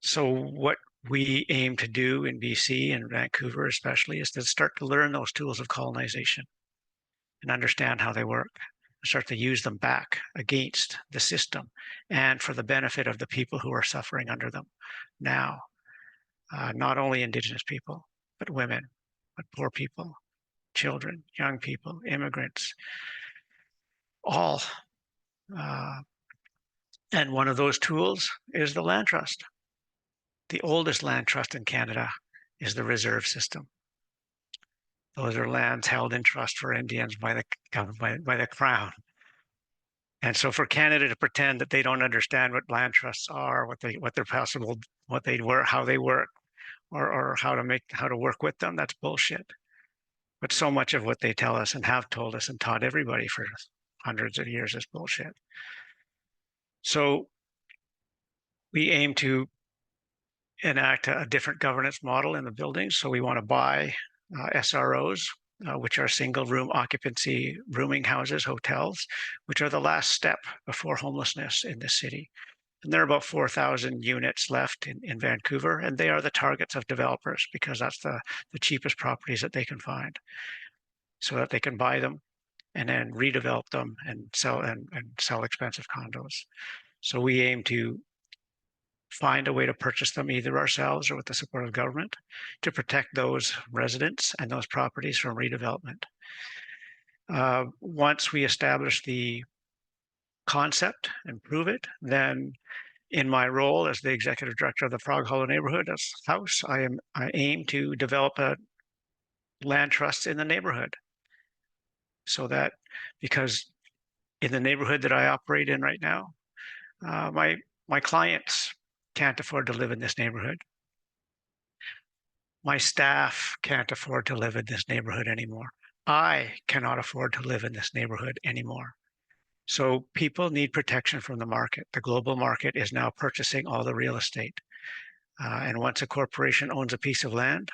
So what we aim to do in BC and Vancouver especially is to start to learn those tools of colonization and understand how they work, and start to use them back against the system and for the benefit of the people who are suffering under them now. Not only Indigenous people, but women, but poor people, children, young people, immigrants, all. And one of those tools is the land trust. The oldest land trust in Canada is the reserve system. Those are lands held in trust for Indians by the Crown. And so for Canada to pretend that they don't understand what land trusts are, what they're possible, how they work, or how to work with them, that's bullshit. But so much of what they tell us and have told us and taught everybody for hundreds of years is bullshit. So we aim to enact a different governance model in the buildings. So we want to buy SROs, which are single room occupancy rooming houses, hotels, which are the last step before homelessness in the city. And there are about 4,000 units left in Vancouver, and they are the targets of developers because that's the cheapest properties that they can find, so that they can buy them and then redevelop them and sell expensive condos. So we aim to find a way to purchase them either ourselves or with the support of government to protect those residents and those properties from redevelopment. Once we establish the concept and prove it, then in my role as the executive director of the Frog Hollow Neighborhood House, I aim to develop a land trusts in the neighborhood, so that, because in the neighborhood that I operate in right now, my clients can't afford to live in this neighborhood. My staff can't afford to live in this neighborhood anymore. I cannot afford to live in this neighborhood anymore. So people need protection from the market. The global market is now purchasing all the real estate. And once a corporation owns a piece of land,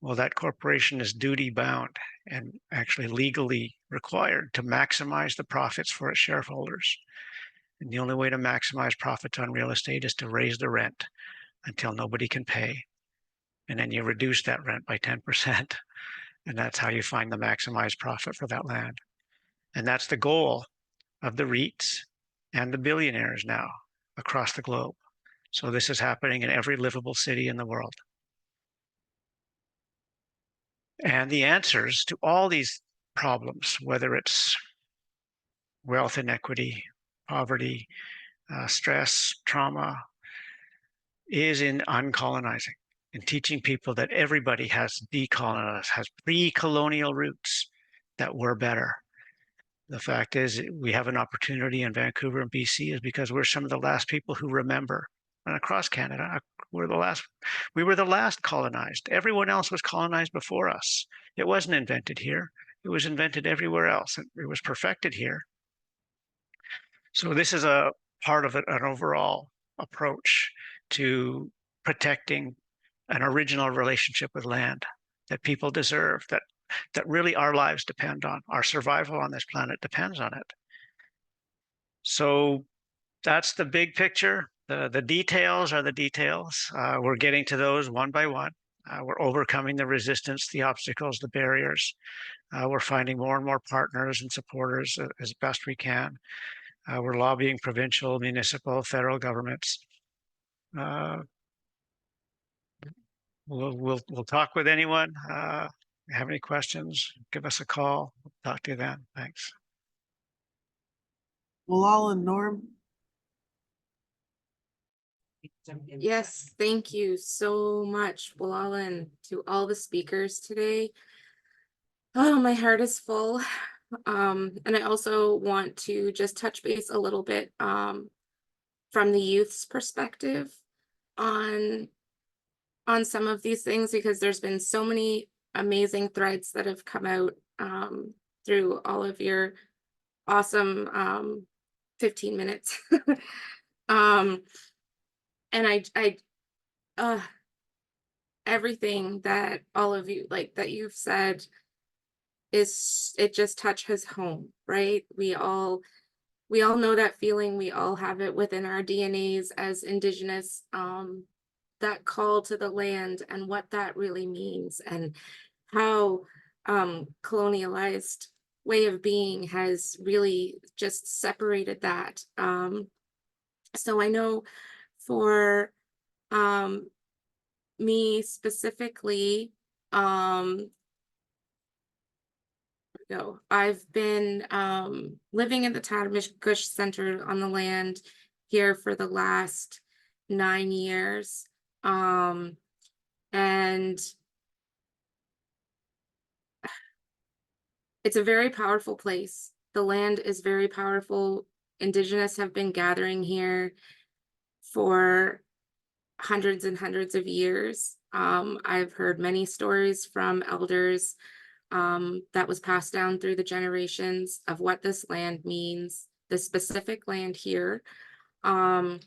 well, that corporation is duty bound and actually legally required to maximize the profits for its shareholders. And the only way to maximize profits on real estate is to raise the rent until nobody can pay. And then you reduce that rent by 10%. And that's how you find the maximized profit for that land. And that's the goal of the REITs and the billionaires now across the globe. So this is happening in every livable city in the world. And the answers to all these problems, whether it's wealth inequity, poverty, stress, trauma, is in uncolonizing and teaching people that everybody has decolonized, has pre-colonial roots that were better. The fact is, we have an opportunity in Vancouver and BC is because we're some of the last people who remember. And across Canada, we were the last colonized. Everyone else was colonized before us. It wasn't invented here. It was invented everywhere else. It was perfected here. So this is a part of an overall approach to protecting an original relationship with land that people deserve, that really our lives depend on. Our survival on this planet depends on it. So that's the big picture. The details are the details. We're getting to those one by one. We're overcoming the resistance, the obstacles, the barriers. We're finding more and more partners and supporters as best we can. We're lobbying provincial, municipal, federal governments. We'll talk with anyone. Have any questions, give us a call. We'll talk to you then. Thanks. Well, and Norm. Yes, thank you so much, Wallin, to all the speakers today. Oh, my heart is full. And I also want to just touch base a little bit from the youth's perspective on some of these things, because there's been so many amazing threads that have come out through all of your awesome 15 minutes. And I everything that all of you that you've said it just touches home, right? We all know that feeling. We all have it within our DNAs as Indigenous, that call to the land and what that really means, and how colonialized way of being has really just separated that. So I know for me specifically, I've been living in the Tatamagouche Centre on the land here for the last 9 years. And it's a very powerful place. The land is very powerful. Indigenous have been gathering here for hundreds and hundreds of years. I've heard many stories from elders that was passed down through the generations of what this land means, the specific land here. And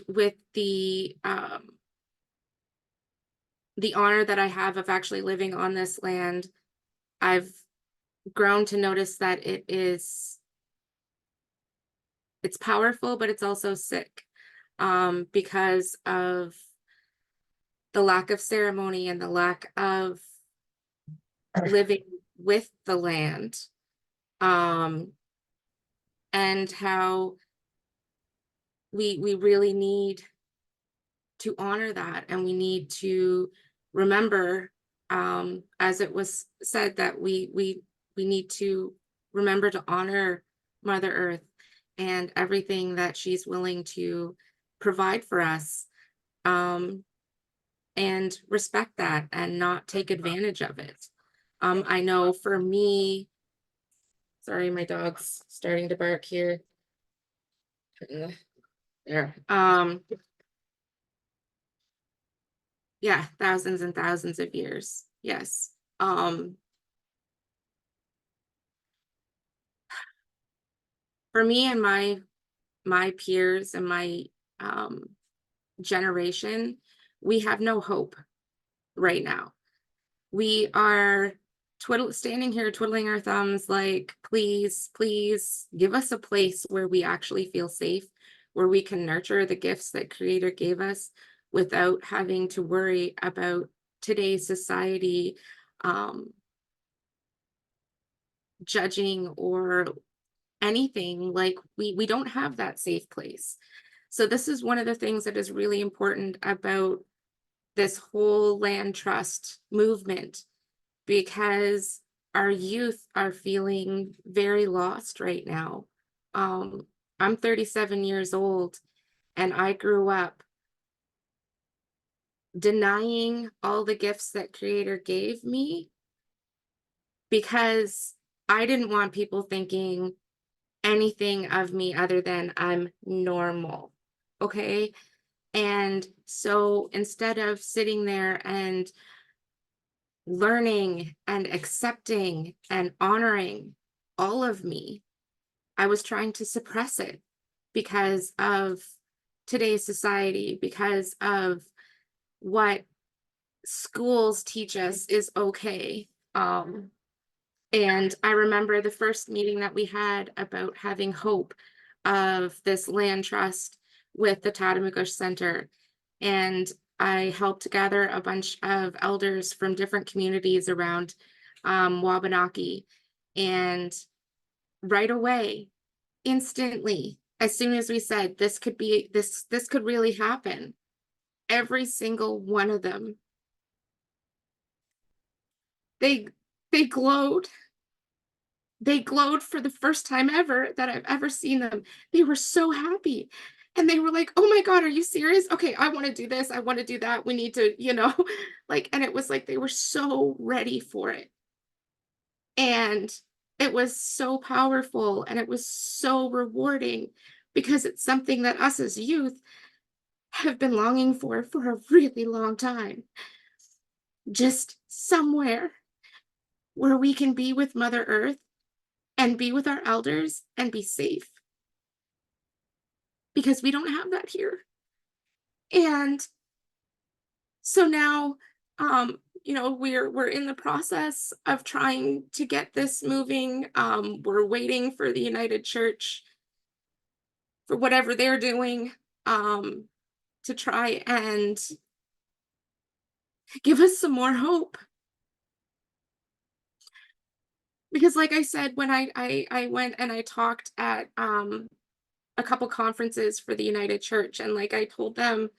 with the honor that I have of actually living on this land, I've grown to notice that it's powerful, but it's also sick, because of the lack of ceremony and the lack of living with the land, and how we really need to honor that, and we need to remember, as it was said, that we need to remember to honor Mother Earth and everything that she's willing to provide for us, and respect that and not take advantage of it. I know for me, sorry, my dog's starting to bark here. There. Yeah, thousands and thousands of years. Yes. For me and my peers and my generation, we have no hope right now. We are standing here twiddling our thumbs like, please, please give us a place where we actually feel safe, where we can nurture the gifts that Creator gave us without having to worry about today's society judging or anything. Like we don't have that safe place. So this is one of the things that is really important about this whole land trust movement, because our youth are feeling very lost right now. I'm 37 years old, and I grew up denying all the gifts that Creator gave me because I didn't want people thinking anything of me other than I'm normal. Okay. And so instead of sitting there and learning and accepting and honoring all of me, I was trying to suppress it because of today's society, because of what schools teach us is okay. And I remember the first meeting that we had about having hope of this land trust with the Tatamagouche Centre. And I helped gather a bunch of elders from different communities around Wabanaki. And right away, instantly, as soon as we said this could be this could really happen, every single one of them, they glowed. They glowed for the first time ever that I've ever seen them. They were so happy. And they were like, oh my God, are you serious? Okay, I want to do this. I want to do that. We need to, like, and it was like they were so ready for it. And it was so powerful and it was so rewarding because it's something that us as youth have been longing for a really long time. Just somewhere where we can be with Mother Earth and be with our elders and be safe, because we don't have that here. And so now, we're in the process of trying to get this moving. We're waiting for the United Church, for whatever they're doing, to try and give us some more hope. Because like I said, when I went and I talked at a couple conferences for the United Church, and like I told them,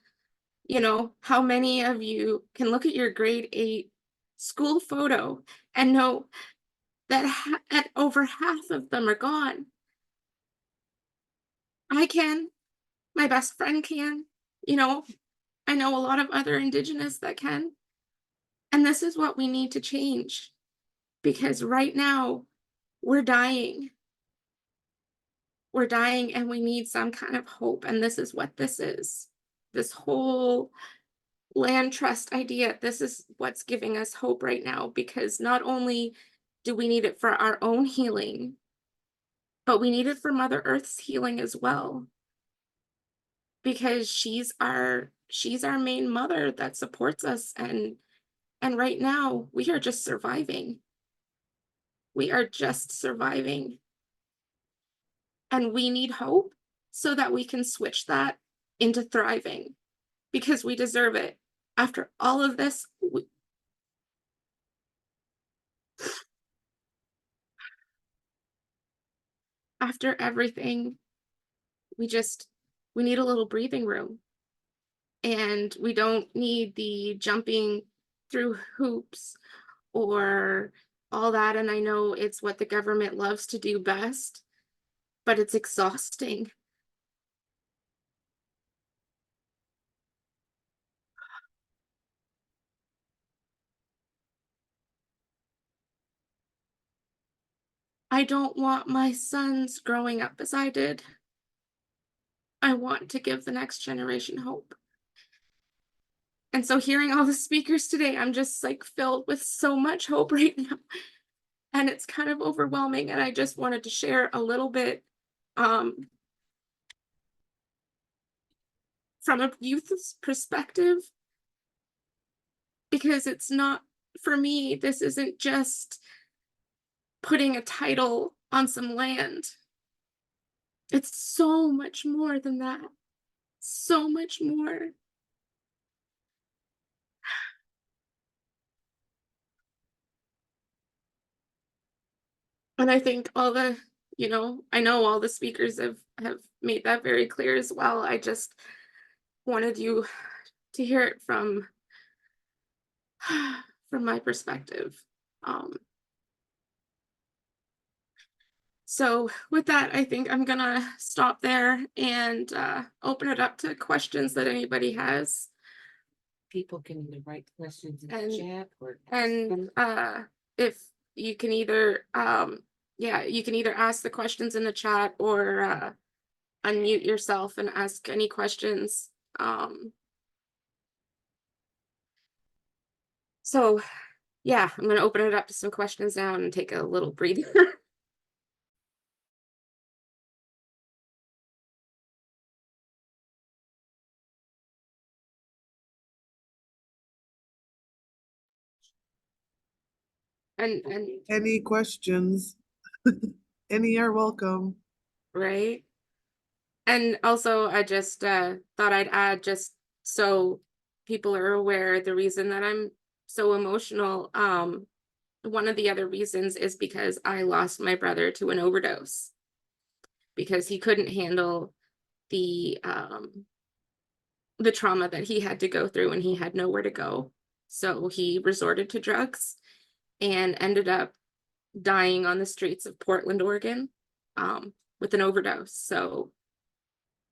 how many of you can look at your grade 8 school photo and know that over half of them are gone? I can, my best friend can, I know a lot of other Indigenous that can. And this is what we need to change, because right now we're dying. We're dying and we need some kind of hope. And this is what this is. This whole land trust idea, this is what's giving us hope right now, because not only do we need it for our own healing, but we need it for Mother Earth's healing as well. Because she's our main mother that supports us, and right now we are just surviving. We are just surviving. And we need hope so that we can switch that into thriving, because we deserve it. After all of this, after everything, we need a little breathing room. And we don't need the jumping through hoops or all that. And I know it's what the government loves to do best, but it's exhausting. I don't want my sons growing up as I did. I want to give the next generation hope. And so hearing all the speakers today, I'm just like filled with so much hope right now. And it's kind of overwhelming. And I just wanted to share a little bit from a youth's perspective, because it's not, for me, this isn't just putting a title on some land. It's so much more than that. So much more. And I think all the, I know all the speakers have made that very clear as well. I just wanted you to hear it from my perspective. So with that, I think I'm gonna stop there and open it up to questions that anybody has. People can either write questions in And- the chat or. And if you can either you can either ask the questions in the chat or unmute yourself and ask any questions. So yeah, I'm gonna open it up to some questions now and take a little breather. and Any questions? Any are welcome. right. And also, I just thought I'd add, just so people are aware, the reason that I'm so emotional, one of the other reasons is because I lost my brother to an overdose, because he couldn't handle the trauma that he had to go through, and he had nowhere to go. So he resorted to drugs and ended up dying on the streets of Portland, Oregon, with an overdose. So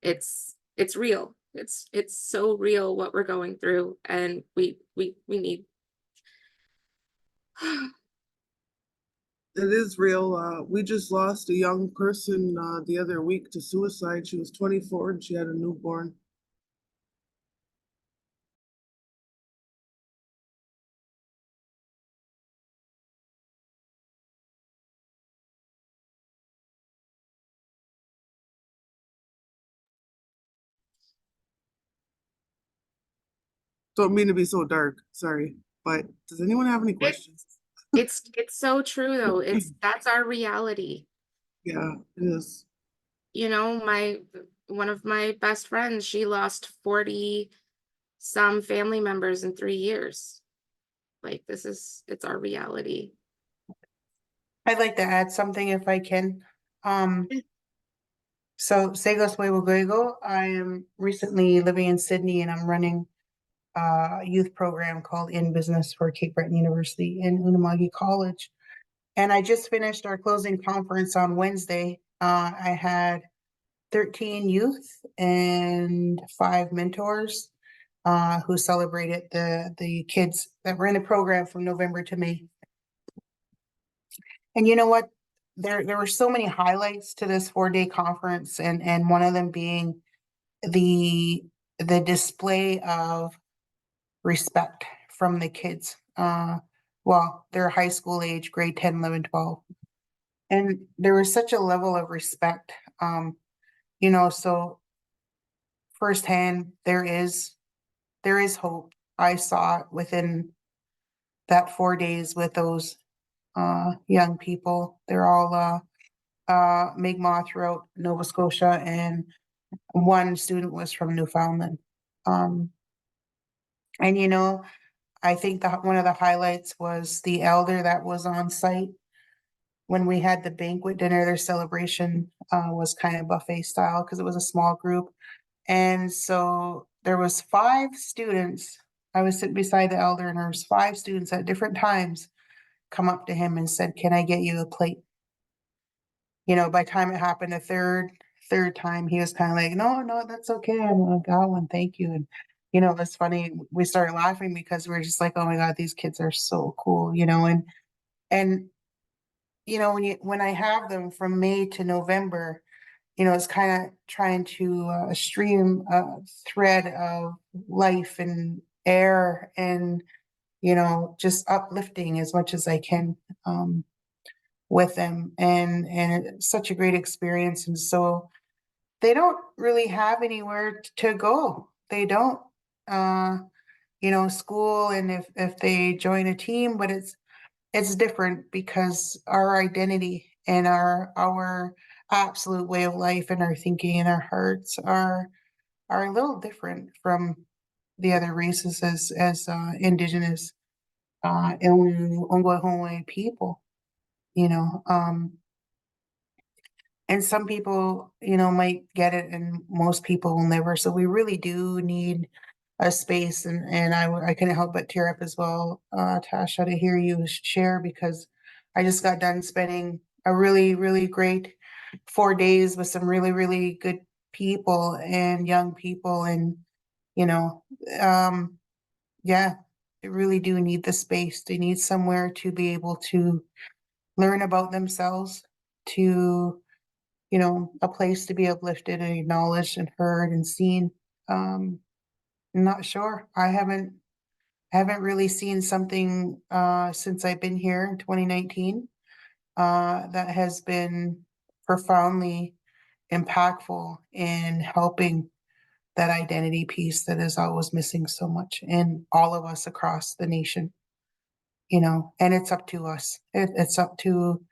it's real. It's so real what we're going through, and we need. It is real. We just lost a young person the other week to suicide. She was 24 and she had a newborn. Don't mean to be so dark, sorry. But does anyone have any questions? It's so true though. That's our reality. Yeah, it is. One of my best friends, she lost 40 some family members in 3 years. Like, it's our reality. I'd like to add something if I can. So Segos Huehuehuego, I am recently living in Sydney and I'm running a youth program called In Business for Cape Breton University in Unama'ki College. And I just finished our closing conference on Wednesday. I had 13 youth and 5 mentors who celebrated the kids that were in the program from November to May. And you know what? There were so many highlights to this 4-day conference, and one of them being the display of respect from the kids. Well, they're high school age, grade 10, 11, 12. And there was such a level of respect, you know, so firsthand, there is hope. I saw it within that 4 days with those young people. They're all Mi'kmaq throughout Nova Scotia, and one student was from Newfoundland. And you know, I think that one of the highlights was the elder that was on site when we had the banquet dinner. Their celebration was kind of buffet style because it was a small group. And so there was 5 students. I was sitting beside the elder, and there was 5 students at different times come up to him and said, "Can I get you a plate?" You know, by the time it happened a third time, he was kind of like, no, that's okay. I got one, thank you. And you know, it's funny. We started laughing because we are just like, oh my God, these kids are so cool, you know. And you know, when I have them from May to November, you know, it's kind of trying to stream a thread of life and air and, you know, just uplifting as much as I can with them. And it's such a great experience. And so they don't really have anywhere to go. They don't, you know, school, and if they join a team, but it's different because our identity and our absolute way of life and our thinking and our hearts are a little different from the other races as Indigenous Ongwahome people, you know. And some people, you know, might get it and most people will never. So we really do need a space, and I couldn't help but tear up as well, Tasha, to hear you share, because I just got done spending a really, really great 4 days with some really, really good people and young people. And, you know, yeah, they really do need the space. They need somewhere to be able to learn about themselves, to, you know, a place to be uplifted and acknowledged and heard and seen. I'm not sure. I haven't really seen something since I've been here in 2019 that has been profoundly impactful in helping that identity piece that is always missing so much in all of us across the nation. You know, and it's up to us. It's up to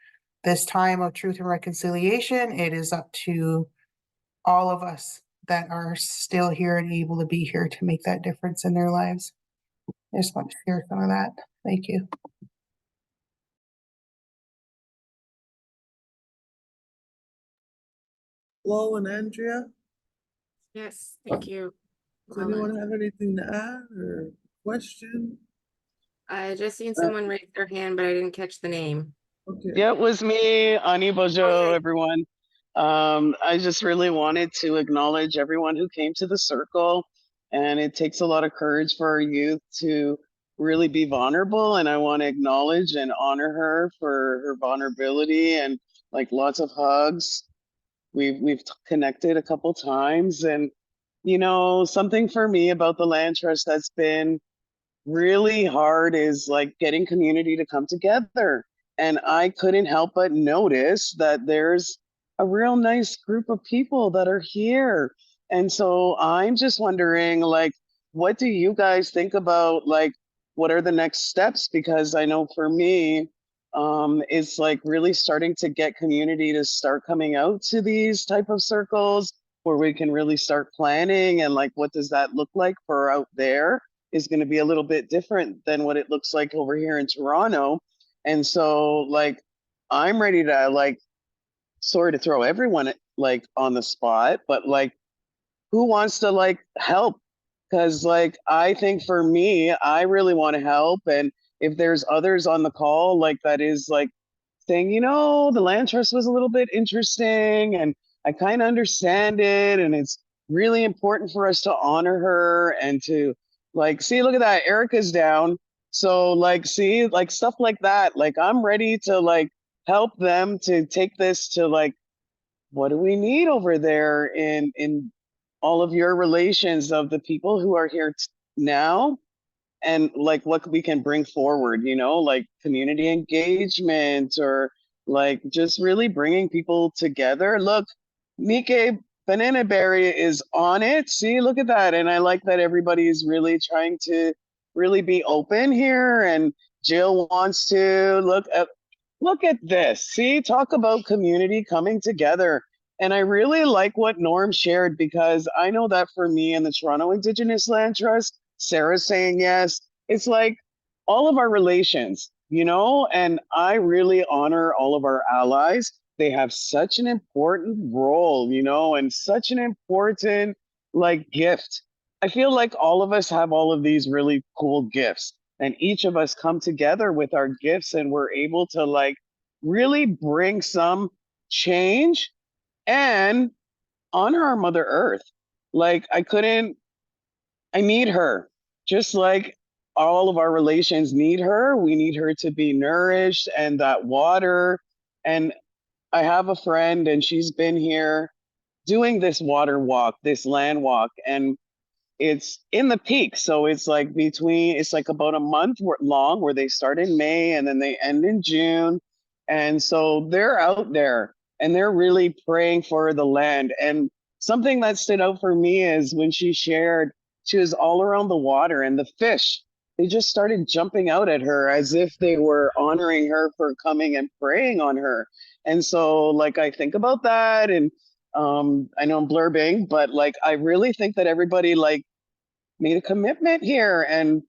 this time of truth and reconciliation. It is up to all of us that are still here and able to be here to make that difference in their lives. I just want to share some of that. Thank you. Flo and Andrea, Yes, thank you. does anyone have anything to add or question? I just seen someone raise their hand, but I didn't catch the name. Okay. Yeah, it was me, Ani Bojo, Okay. everyone. I just really wanted to acknowledge everyone who came to the circle, and it takes a lot of courage for our youth to really be vulnerable, and I want to acknowledge and honor her for her vulnerability, and like lots of hugs. We've connected a couple times, and you know, something for me about the land trust that's been really hard is like getting community to come together. And I couldn't help but notice that there's a real nice group of people that are here. And so I'm just wondering, like, what do you guys think about, like, what are the next steps? Because I know for me, it's like really starting to get community to start coming out to these type of circles where we can really start planning, and like, what does that look like for out there is going to be a little bit different than what it looks like over here in Toronto. And so like, I'm ready to like, sorry to throw everyone like on the spot, but like, who wants to like help? Because like, I think for me, I really want to help. And if there's others on the call, like that is like saying, you know, the land trust was a little bit interesting and I kind of understand it. And it's really important for us to honor her and to like, see, look at that, Erica's down. So like, see, like stuff like that, like I'm ready to like help them to take this to like, what do we need over there in all of your relations of the people who are here now and like what we can bring forward, you know, like community engagement or like just really bringing people together. Look, Nike Banana Berry is on it. See, look at that. And I like that everybody is really trying to really be open here. And Jill wants to look at this. See, talk about community coming together. And I really like what Norm shared because I know that for me and the Toronto Indigenous Land Trust, Sarah's saying yes. It's like all of our relations, you know, and I really honor all of our allies. They have such an important role, you know, and such an important like gift. I feel like all of us have all of these really cool gifts, and each of us come together with our gifts and we're able to like really bring some change and honor our Mother Earth. Like I need her. Just like all of our relations need her. We need her to be nourished and that water. And I have a friend and she's been here doing this water walk, this land walk, and it's in the peak. So it's like it's like about a month long where they start in May and then they end in June. And so they're out there and they're really praying for the land. And something that stood out for me is when she shared, she was all around the water and the fish, they just started jumping out at her as if they were honoring her for coming and praying on her. And so like I think about that, and I know I'm blurbing, but like I really think that everybody like made a commitment here, and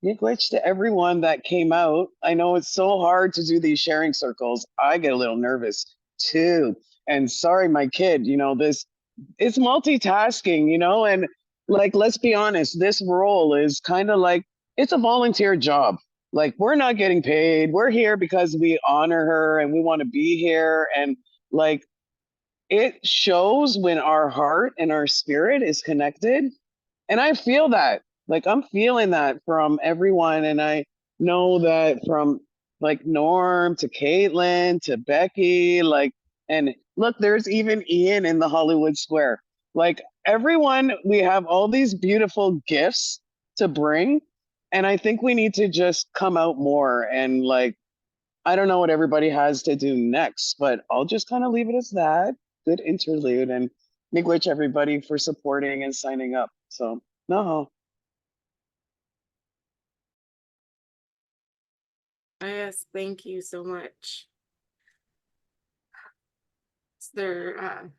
miigwech to everyone that came out. I know it's so hard to do these sharing circles. I get a little nervous too. And sorry, my kid, you know, it's multitasking, you know, and like, let's be honest, this role is kind of like, it's a volunteer job. Like we're not getting paid. We're here because we honor her and we want to be here. And like, it shows when our heart and our spirit is connected. And I feel that, like, I'm feeling that from everyone. And I know that from like Norm to Katelyn to Becky, like, and look, there's even Ian in the Hollywood Square. Like everyone, we have all these beautiful gifts to bring. And I think we need to just come out more. And like, I don't know what everybody has to do next, but I'll just kind of leave it as that. Good interlude, and miigwech everybody for supporting and signing up. So no. Yes, thank you so much. Is there,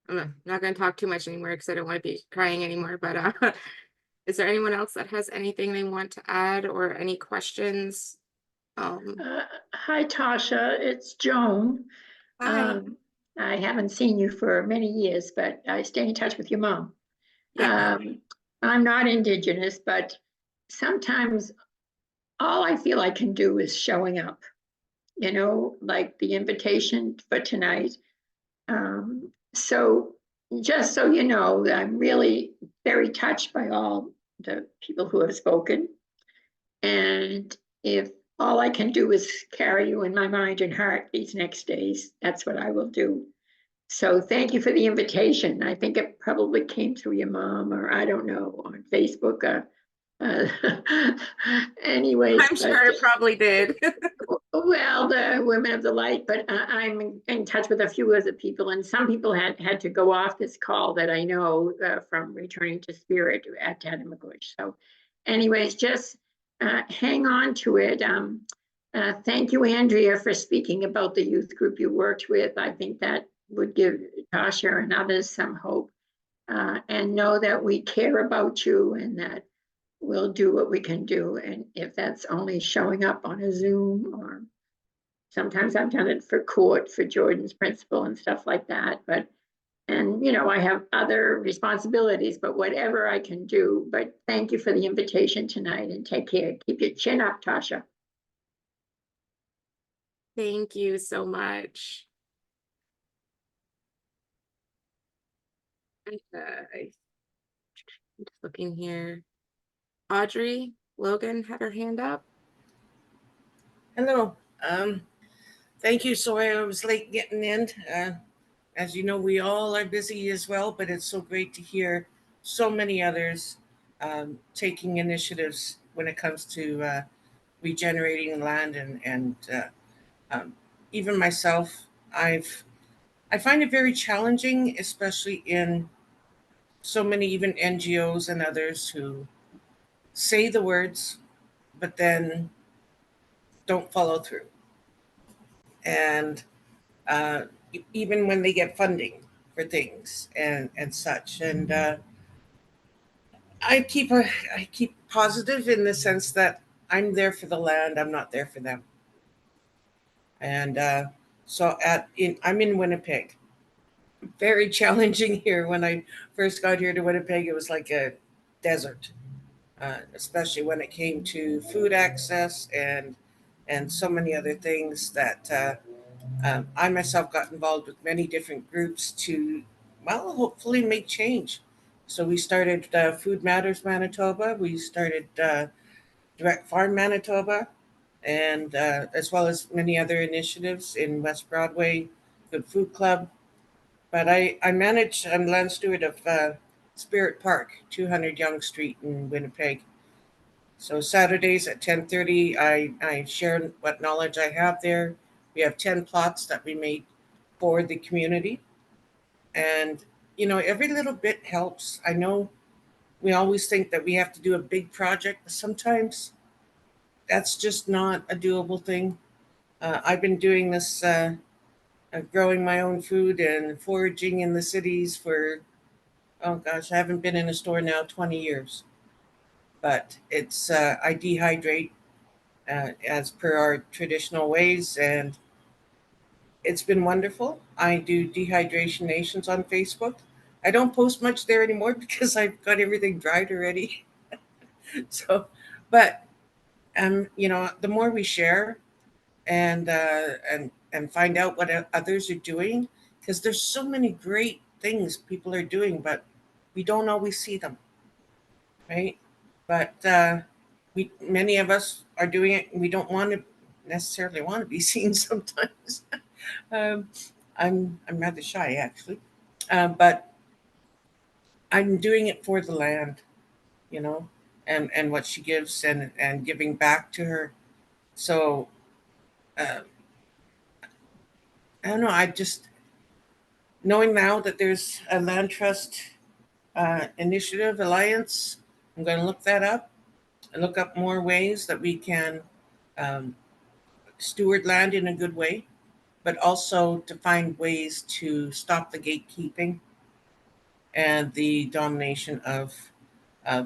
I'm not going to talk too much anymore because I don't want to be crying anymore, but is there anyone else that has anything they want to add or any questions? Hi, Tasha, it's Joan. Hi. I haven't seen you for many years, but I stay in touch with your mom. Yeah. I'm not Indigenous, but sometimes all I feel I can do is showing up, you know, like the invitation for tonight. So just so you know, I'm really very touched by all the people who have spoken. And if all I can do is carry you in my mind and heart these next days, that's what I will do. So thank you for the invitation. I think it probably came through your mom, or I don't know, on Facebook. Anyways, I'm sure it probably did. well, the Women of the Light, but I'm in touch with a few other people, and some people had to go off this call that I know from Returning to Spirit at Tatamagouche. So anyways, just hang on to it. Thank you, Andrea, for speaking about the youth group you worked with. I think that would give Tasha and others some hope, and know that we care about you and that we'll do what we can do. And if that's only showing up on a Zoom, or sometimes I've done it for court, for Jordan's principal and stuff like that. But, and you know, I have other responsibilities, but whatever I can do. But thank you for the invitation tonight, and take care. Keep your chin up, Tasha. Thank you so much. I'm just looking here. Audrey Logan had her hand up. Hello. Thank you. Sorry I was late getting in. As you know, we all are busy as well, but it's so great to hear so many others taking initiatives when it comes to regenerating land and even myself, I find it very challenging, especially in so many even NGOs and others who say the words, but then don't follow through. And even when they get funding for things and such. And I keep positive in the sense that I'm there for the land. I'm not there for them. And I'm in Winnipeg. Very challenging here. When I first got here to Winnipeg, it was like a desert, especially when it came to food access and so many other things that I myself got involved with many different groups to, well, hopefully make change. So we started Food Matters Manitoba. We started Direct Farm Manitoba, and as well as many other initiatives in West Broadway, Good Food Club. But I manage, I'm land steward of Spirit Park, 200 Yonge Street in Winnipeg. So Saturdays at 10:30, I share what knowledge I have there. We have 10 plots that we made for the community. And, every little bit helps. I know we always think that we have to do a big project, but sometimes that's just not a doable thing. I've been doing this, growing my own food and foraging in the cities for, oh gosh, I haven't been in a store now 20 years. But it's, I dehydrate as per our traditional ways, and it's been wonderful. I do dehydration nations on Facebook. I don't post much there anymore because I've got everything dried already. So, but the more we share and find out what others are doing, because there's so many great things people are doing, but we don't always see them, right? But many of us are doing it, and we don't necessarily want to be seen sometimes. um, I'm rather shy actually, but I'm doing it for the land, you know, and what she gives and giving back to her. So uh, I don't know. I just knowing now that there's a land trust initiative alliance. I'm going to look that up and look up more ways that we can um, steward land in a good way, but also to find ways to stop the gatekeeping and the domination of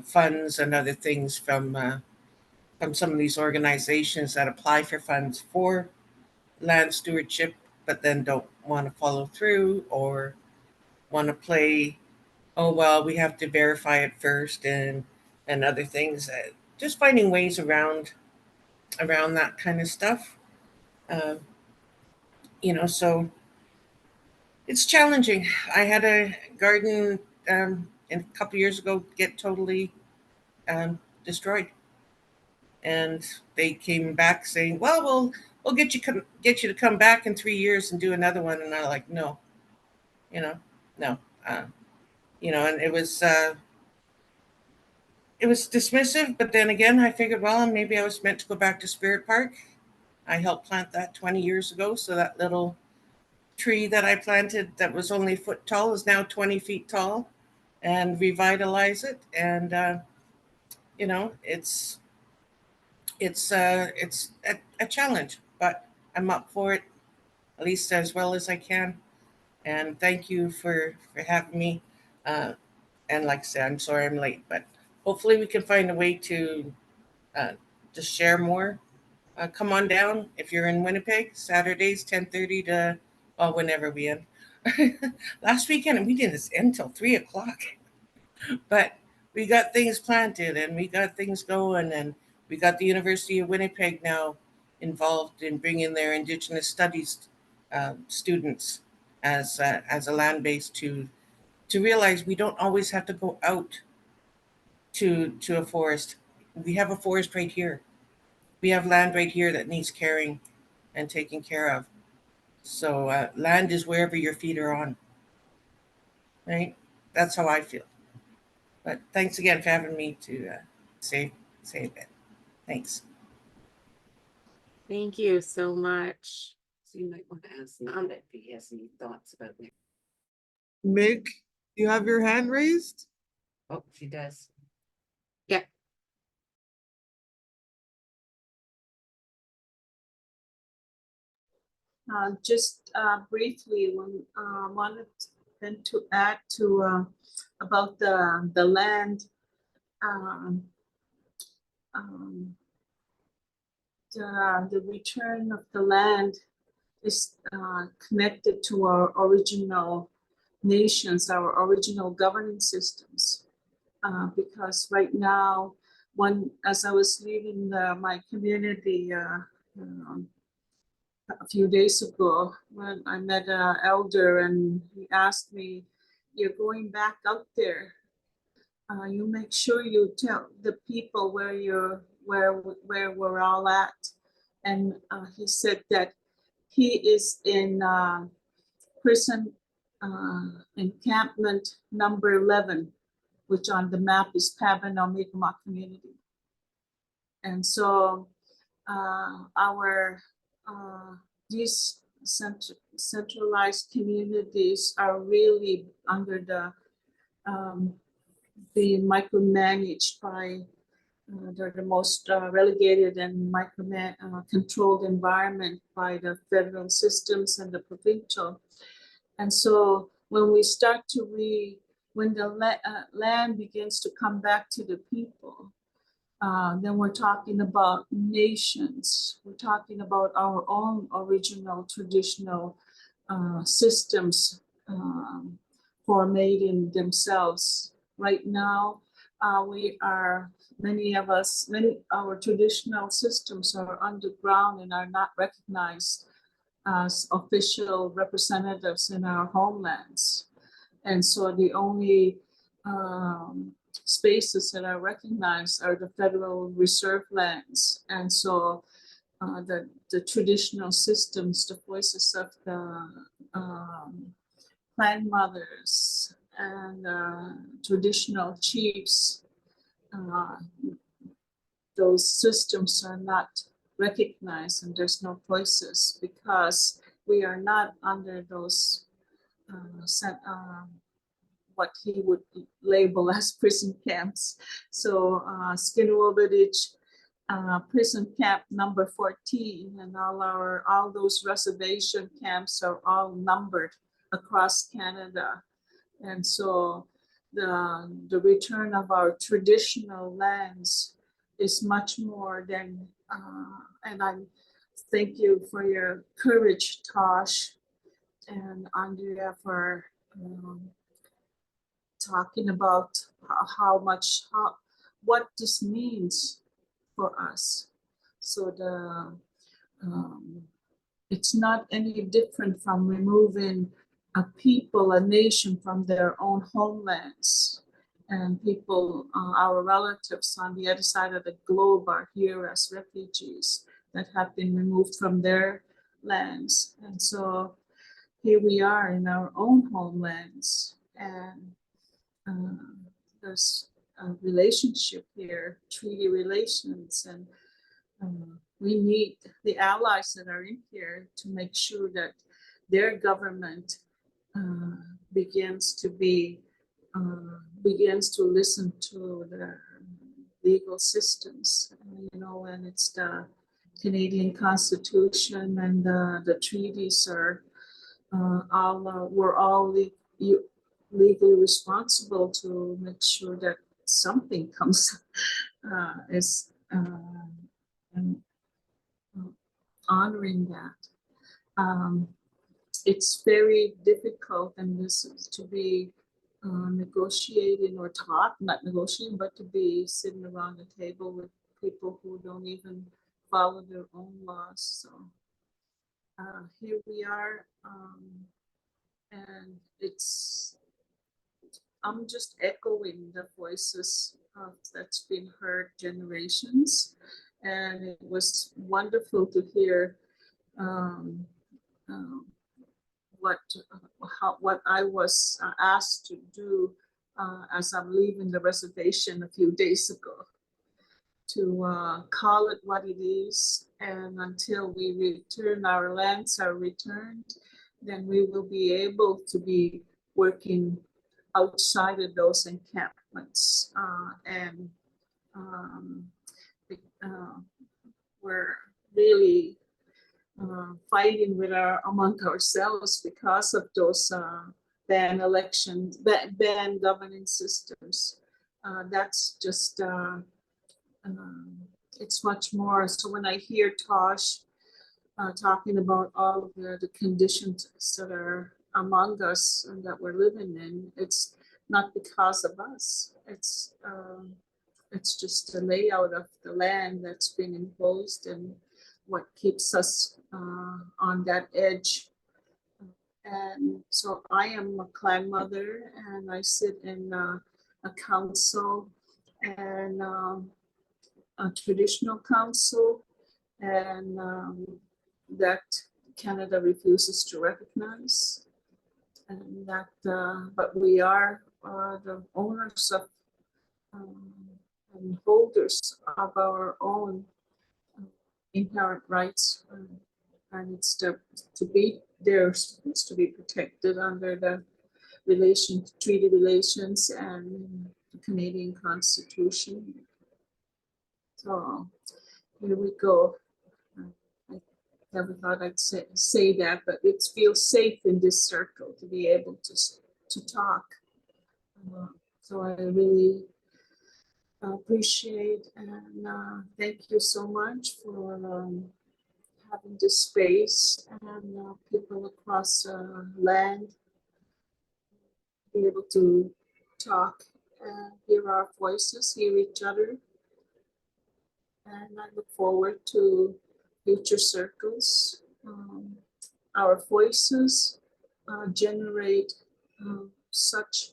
funds and other things from some of these organizations that apply for funds for land stewardship, but then don't want to follow through or want to play, oh well, we have to verify it first and other things. Just finding ways around that kind of stuff. Uh, so it's challenging. I had a garden a couple years ago get totally destroyed, and they came back saying, "Well, we'll get you to come back in 3 years and do another one." And I'm like, "No, no." And it was dismissive, but then again, I figured, well, maybe I was meant to go back to Spirit Park. I helped plant that 20 years ago, so that little tree that I planted that was only a foot tall is now 20 feet tall, and revitalize it. And it's a challenge, but I'm up for it, at least as well as I can. And thank you for having me. And like I said, I'm sorry I'm late, but hopefully we can find a way to just share more. Come on down if you're in Winnipeg, Saturdays 10:30 to whenever we end. Last weekend we didn't end till 3 o'clock, but we got things planted and we got things going, and we got the University of Winnipeg now involved in bringing their Indigenous studies students as a land base to realize we don't always have to go out to a forest. We have a forest right here. We have land right here that needs caring and taken care of. So land is wherever your feet are on, right? That's how I feel. But thanks again for having me to say it. Thanks. Thank you so much. So you might want to ask Norma if he has any thoughts about it. Mig, you have your hand raised? Oh, she does. Yeah. Just briefly, wanted then to add to about the land. The return of the land is connected to our original nations, our original governing systems. Because right now, as I was leaving my community a few days ago, when I met an elder and he asked me, "You're going back out there. You make sure you tell the people where we're all at." And he said that he is in prison encampment number 11, which on the map is Pabano Miigam'agan community. And so these centralized communities are really under being micromanaged by they're the most relegated and controlled environment by the federal systems and the provincial. And so when we start to when the land begins to come back to the people, then we're talking about nations. We're talking about our own original traditional systems formatting themselves. Right now, our traditional systems are underground and are not recognized as official representatives in our homelands. And so the only spaces that are recognized are the federal reserve lands. And so the traditional systems, the voices of the grandmothers and traditional chiefs, those systems are not recognized, and there's no voices because we are not under those what he would label as prison camps. So Skinwobidich prison camp number 14 and all those reservation camps are all numbered across Canada. And so the return of our traditional lands is much more than, and I thank you for your courage, Tosh and Andrea, for talking about what this means for us. So it's not any different from removing a people, a nation from their own homelands. And people, our relatives on the other side of the globe are here as refugees that have been removed from their lands. And so here we are in our own homelands, and there's a relationship here, treaty relations, and we need the allies that are in here to make sure that their government begins to listen to the legal systems, and it's the Canadian Constitution and the treaties are we're all legally responsible to make sure that something comes and honoring that. It's very difficult, and this is to be negotiating or not negotiating, but to be sitting around the table with people who don't even follow their own laws. So here we are, and I'm just echoing the voices that's been heard generations, and it was wonderful to hear what I was asked to do as I'm leaving the reservation a few days ago, call it what it is. And until we return, our lands are returned, then we will be able to be working outside of those encampments. And we're really fighting among ourselves because of those ban elections, ban governing systems. That's just, it's much more. So when I hear Tosh talking about all of the conditions that are among us and that we're living in, it's not because of us. It's just the layout of the land that's been imposed and what keeps us on that edge. And so I am a clan mother, and I sit in a council and a traditional council, and that Canada refuses to recognize. And that, but we are the owners of and holders of our own inherent rights, and it's to be there, supposed to be protected under the treaty relations and the Canadian Constitution. So here we go. I never thought I'd say that, but it feels safe in this circle to be able to talk. So I really appreciate and thank you so much for having this space, and people across land be able to talk and hear our voices, hear each other. And I look forward to future circles. Our voices generate such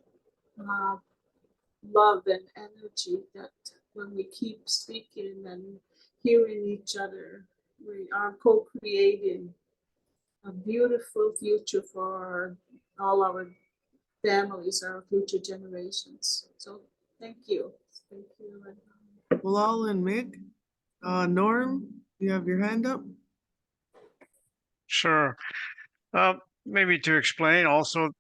love and energy that when we keep speaking and hearing each other, we are co-creating a beautiful future for all our families, our future generations. So thank you. Thank you. Bilal and Mick. Norm, you have your hand up? Sure. Maybe to explain also,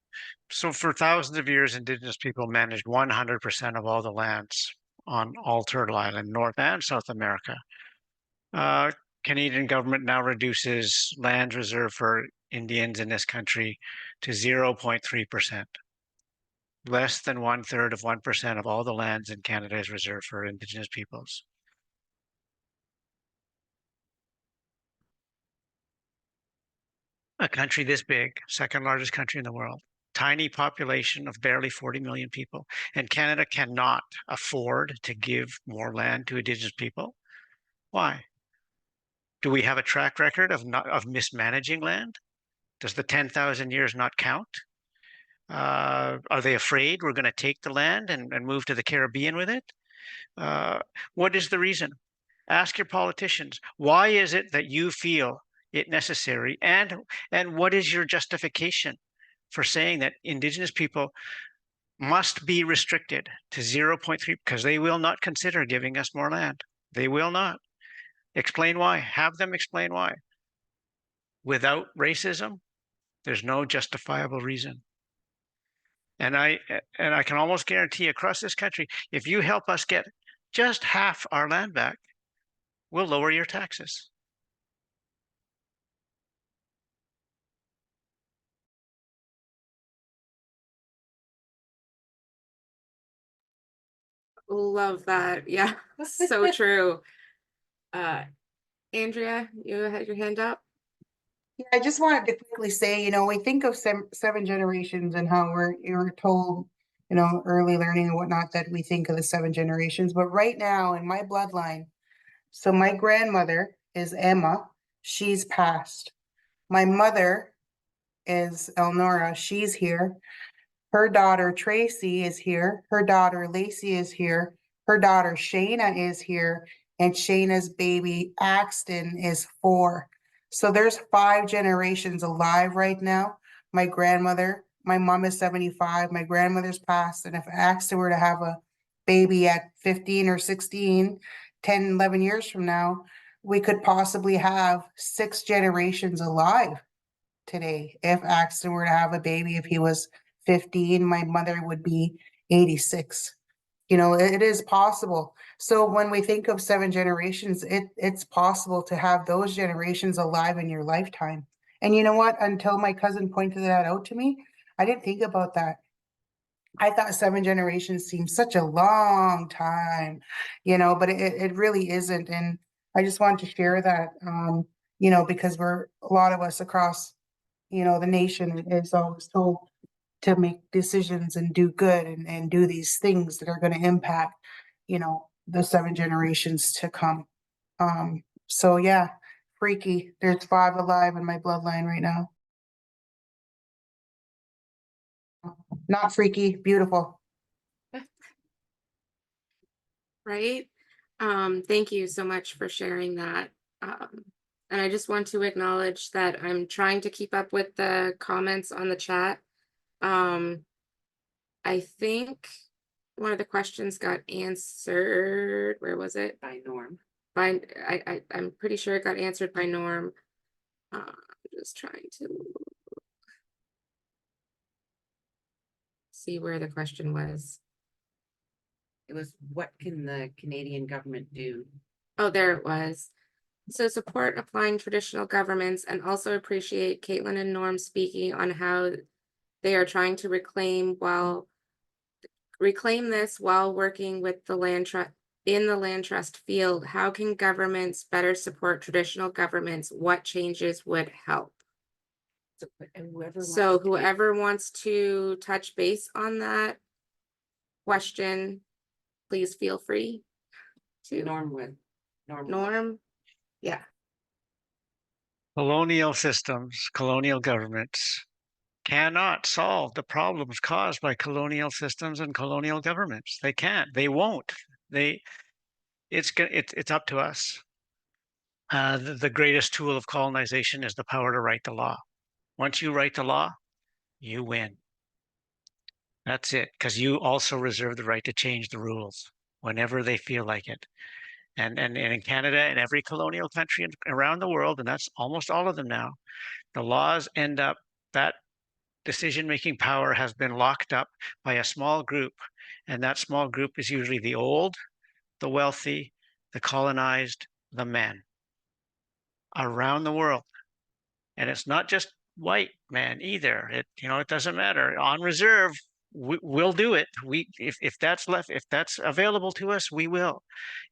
so for thousands of years, Indigenous people managed 100% of all the lands on all Turtle Island, North and South America. Canadian government now reduces land reserved for Indians in this country to 0.3%. Less than 1/3 of 1% of all the lands in Canada is reserved for Indigenous peoples. A country this big, second largest country in the world, tiny population of barely 40 million people, and Canada cannot afford to give more land to Indigenous people. Why? Do we have a track record of mismanaging land? Does the 10,000 years not count? Are they afraid we're going to take the land and move to the Caribbean with it? What is the reason? Ask your politicians. Why is it that you feel it necessary? And what is your justification for saying that Indigenous people must be restricted to 0.3 because they will not consider giving us more land? They will not. Explain why. Have them explain why. Without racism, there's no justifiable reason. And I can almost guarantee across this country, if you help us get just half our land back, we'll lower your taxes. Love that. Yeah, so true. Andrea, you had your hand up. Yeah, I just wanted to quickly say, we think of seven generations and how we're told, early learning and whatnot, that we think of the 7 generations. But right now in my bloodline, so my grandmother is Emma, she's passed. My mother is Elnora, she's here. Her daughter Tracy is here. Her daughter Lacey is here. Her daughter Shayna is here. And Shayna's baby Axton is 4. So there's 5 generations alive right now. My grandmother, my mom is 75. My grandmother's passed. And if Axton were to have a baby at 15 or 16, 10, 11 years from now, we could possibly have 6 generations alive today. If Axton were to have a baby, if he was 15, my mother would be 86. You know, it is possible. So when we think of 7 generations, it's possible to have those generations alive in your lifetime. And you know what? Until my cousin pointed that out to me, I didn't think about that. I thought 7 generations seemed such a long time, you know, but it really isn't. And I just wanted to share that, you know, because a lot of us across, you know, the nation is always told to make decisions and do good and do these things that are going to impact, you know, the 7 generations to come. So yeah, freaky. There's 5 alive in my bloodline right now. Not freaky, beautiful. Right? Thank you so much for sharing that. And I just want to acknowledge that I'm trying to keep up with the comments on the chat. I think one of the questions got answered. Where was it? By Norm. I'm pretty sure it got answered by Norm. Just trying to see where the question was. It was, what can the Canadian government do? Oh, there it was. So support applying traditional governments and also appreciate Katelyn and Norm speaking on how they are trying to reclaim this while working with the land trust in the land trust field. How can governments better support traditional governments? What changes would help? So whoever wants to touch base on that question, please feel free to. Norm. Yeah. Colonial systems, colonial governments cannot solve the problems caused by colonial systems and colonial governments. They can't. They won't. It's up to us. The greatest tool of colonization is the power to write the law. Once you write the law, you win. That's it, because you also reserve the right to change the rules whenever they feel like it. And in Canada and every colonial country around the world, and that's almost all of them now, the laws end up, that decision-making power has been locked up by a small group. And that small group is usually the old, the wealthy, the colonized, the men around the world. And it's not just white men either. It doesn't matter. On reserve, we'll do it. If that's left, if that's available to us, we will.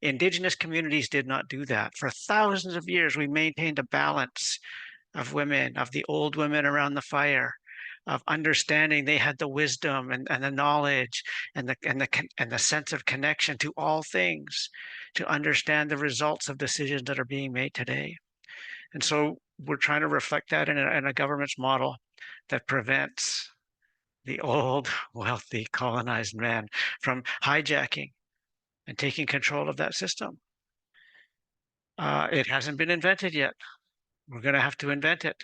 Indigenous communities did not do that. For thousands of years, we maintained a balance of women, of the old women around the fire, of understanding they had the wisdom and the knowledge and the sense of connection to all things to understand the results of decisions that are being made today. And so we're trying to reflect that in a government's model that prevents the old, wealthy, colonized man from hijacking and taking control of that system. It hasn't been invented yet. We're going to have to invent it.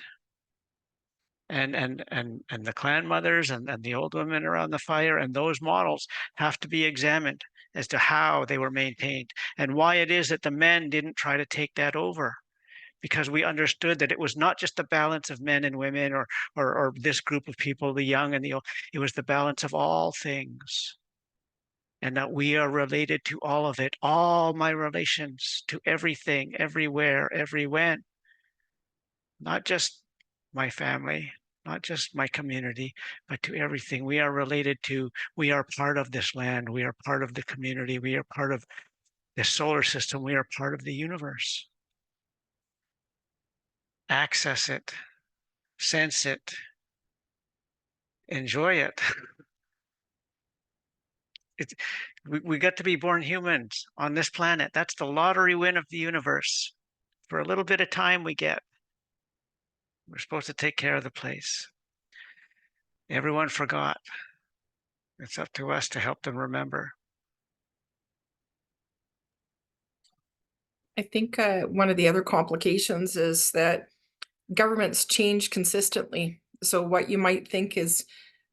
And the clan mothers and the old women around the fire and those models have to be examined as to how they were maintained and why it is that the men didn't try to take that over. Because we understood that it was not just the balance of men and women or this group of people, the young and the old, it was the balance of all things. And that we are related to all of it, all my relations to everything, everywhere, every when. Not just my family, not just my community, but to everything. We are related to, we are part of this land, we are part of the community, we are part of the solar system, we are part of the universe. Access it, sense it, enjoy it. We got to be born humans on this planet. That's the lottery win of the universe. For a little bit of time we get. We're supposed to take care of the place. Everyone forgot. It's up to us to help them remember. I think one of the other complications is that governments change consistently. So what you might think is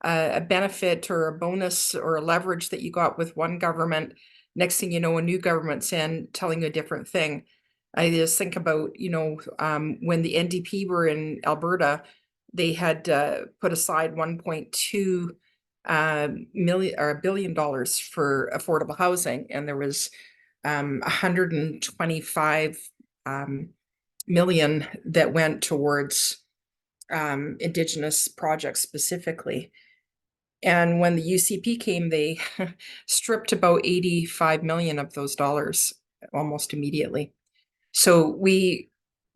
a benefit or a bonus or a leverage that you got with one government next thing you know, a new government's in telling you a different thing. I just think about, when the NDP were in Alberta, they had put aside 1.2 million or $1 billion for affordable housing, and there was 125 million that went towards Indigenous projects specifically. And when the UCP came, they stripped about 85 million of those dollars almost immediately. So we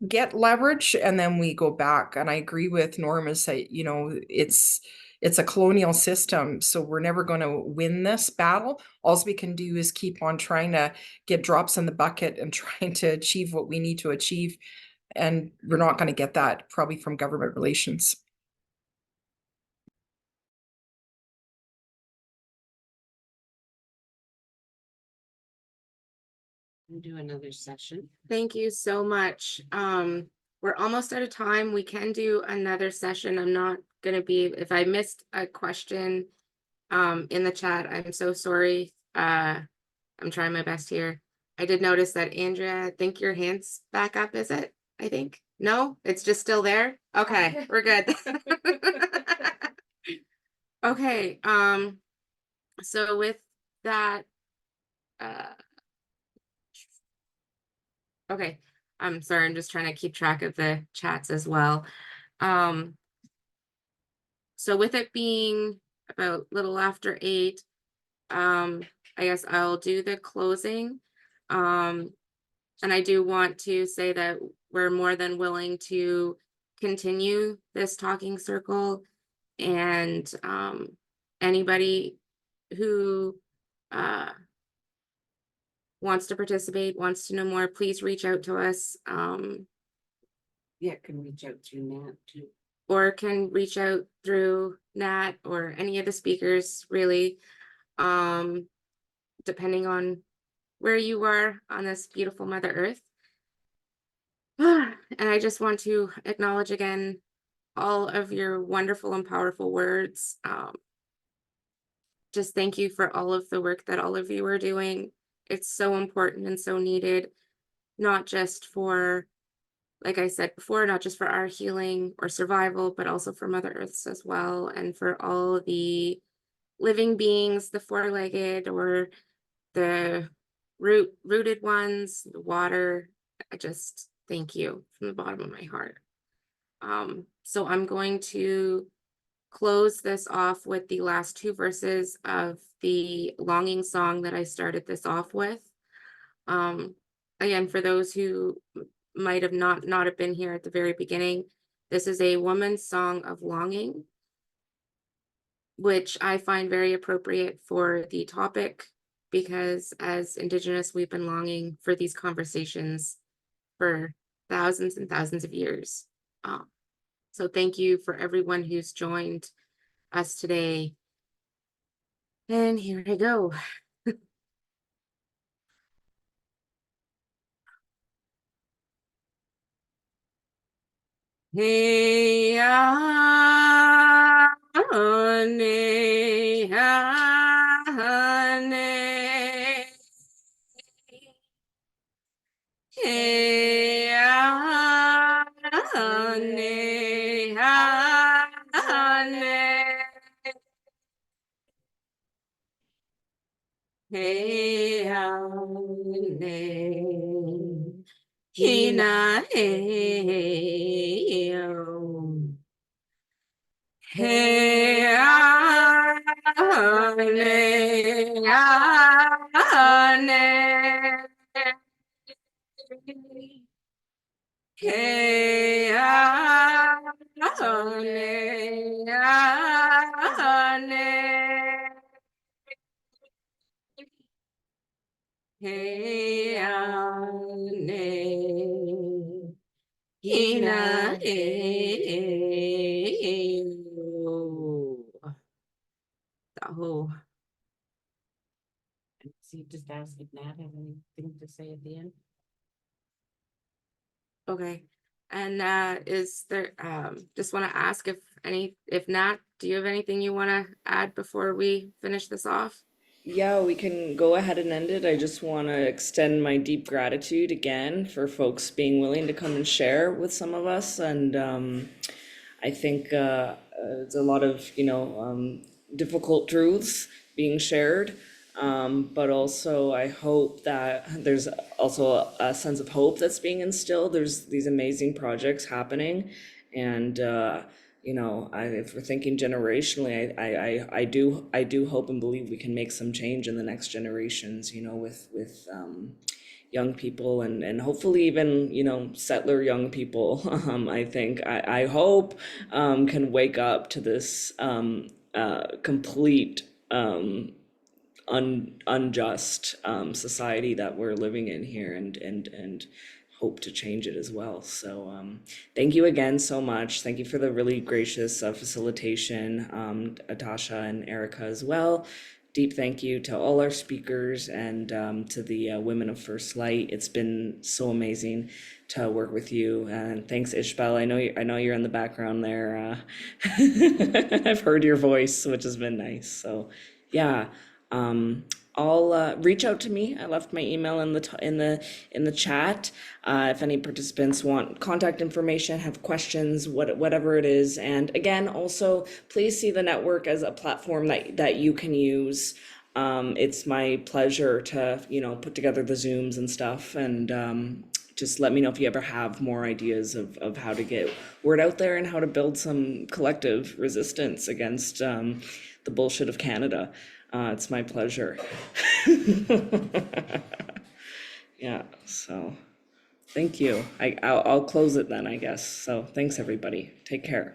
get leverage and then we go back. And I agree with Norma say, it's a colonial system. So we're never going to win this battle. All we can do is keep on trying to get drops in the bucket and trying to achieve what we need to achieve. And we're not going to get that probably from government relations. Do another session. Thank you so much. We're almost out of time. We can do another session. I'm not gonna be, if I missed a question in the chat, I'm so sorry. I'm trying my best here. I did notice that Andrea, I think your hand's back up, is it? I think. No, it's just still there. Okay, we're good. Okay, so with that, okay, I'm sorry, I'm just trying to keep track of the chats as well. So with it being about little after 8, I guess I'll do the closing. And I do want to say that we're more than willing to continue this talking circle, and anybody who wants to participate, wants to know more, please reach out to us. Yeah, can reach out through Nat too. Or can reach out through Nat or any of the speakers, really, depending on where you are on this beautiful Mother Earth. And I just want to acknowledge again all of your wonderful and powerful words. Just thank you for all of the work that all of you are doing. It's so important and so needed, not just for, like I said before, not just for our healing or survival, but also for Mother Earth's as well, and for all the living beings, the four-legged or the rooted ones, the water. I just thank you from the bottom of my heart. So I'm going to close this off with the last 2 verses of the longing song that I started this off with. Again, for those who might have not have been here at the very beginning, this is a woman's song of longing, which I find very appropriate for the topic, because as Indigenous, we've been longing for these conversations for thousands and thousands of years. So thank you for everyone who's joined us today. And here I go. Hey, honey, honey. Hey, honey, honey. Hey, honey. Hina, hey, oh. Hey, honey, honey. Hey, honey, honey. Hey, honey. Hina, hey, oh. Tahoe. So you just ask if Nat has anything to say at the end. Okay. And is there, just want to ask if Nat, do you have anything you want to add before we finish this off? Yeah, we can go ahead and end it. I just want to extend my deep gratitude again for folks being willing to come and share with some of us. And I think it's a lot of, difficult truths being shared. But also, I hope that there's also a sense of hope that's being instilled. There's these amazing projects happening. And if we're thinking generationally, I do hope and believe we can make some change in the next generations, with young people and hopefully even, settler young people. I hope can wake up to this complete unjust society that we're living in here and hope to change it as well. So thank you again so much. Thank you for the really gracious facilitation, Atasha and Erica as well. Deep thank you to all our speakers and to the Women of First Light. It's been so amazing to work with you, and thanks, Ishbel. I know you're in the background there. I've heard your voice, which has been nice. So yeah. I'll reach out to me. I left my email in the chat. If any participants want contact information, have questions, whatever it is. And again, also please see the network as a platform that you can use. It's my pleasure to put together the Zooms and stuff. And just let me know if you ever have more ideas of how to get word out there and how to build some collective resistance against the bullshit of Canada. It's my pleasure. Yeah, so thank you. I'll close it then, I guess. So thanks, everybody. Take care.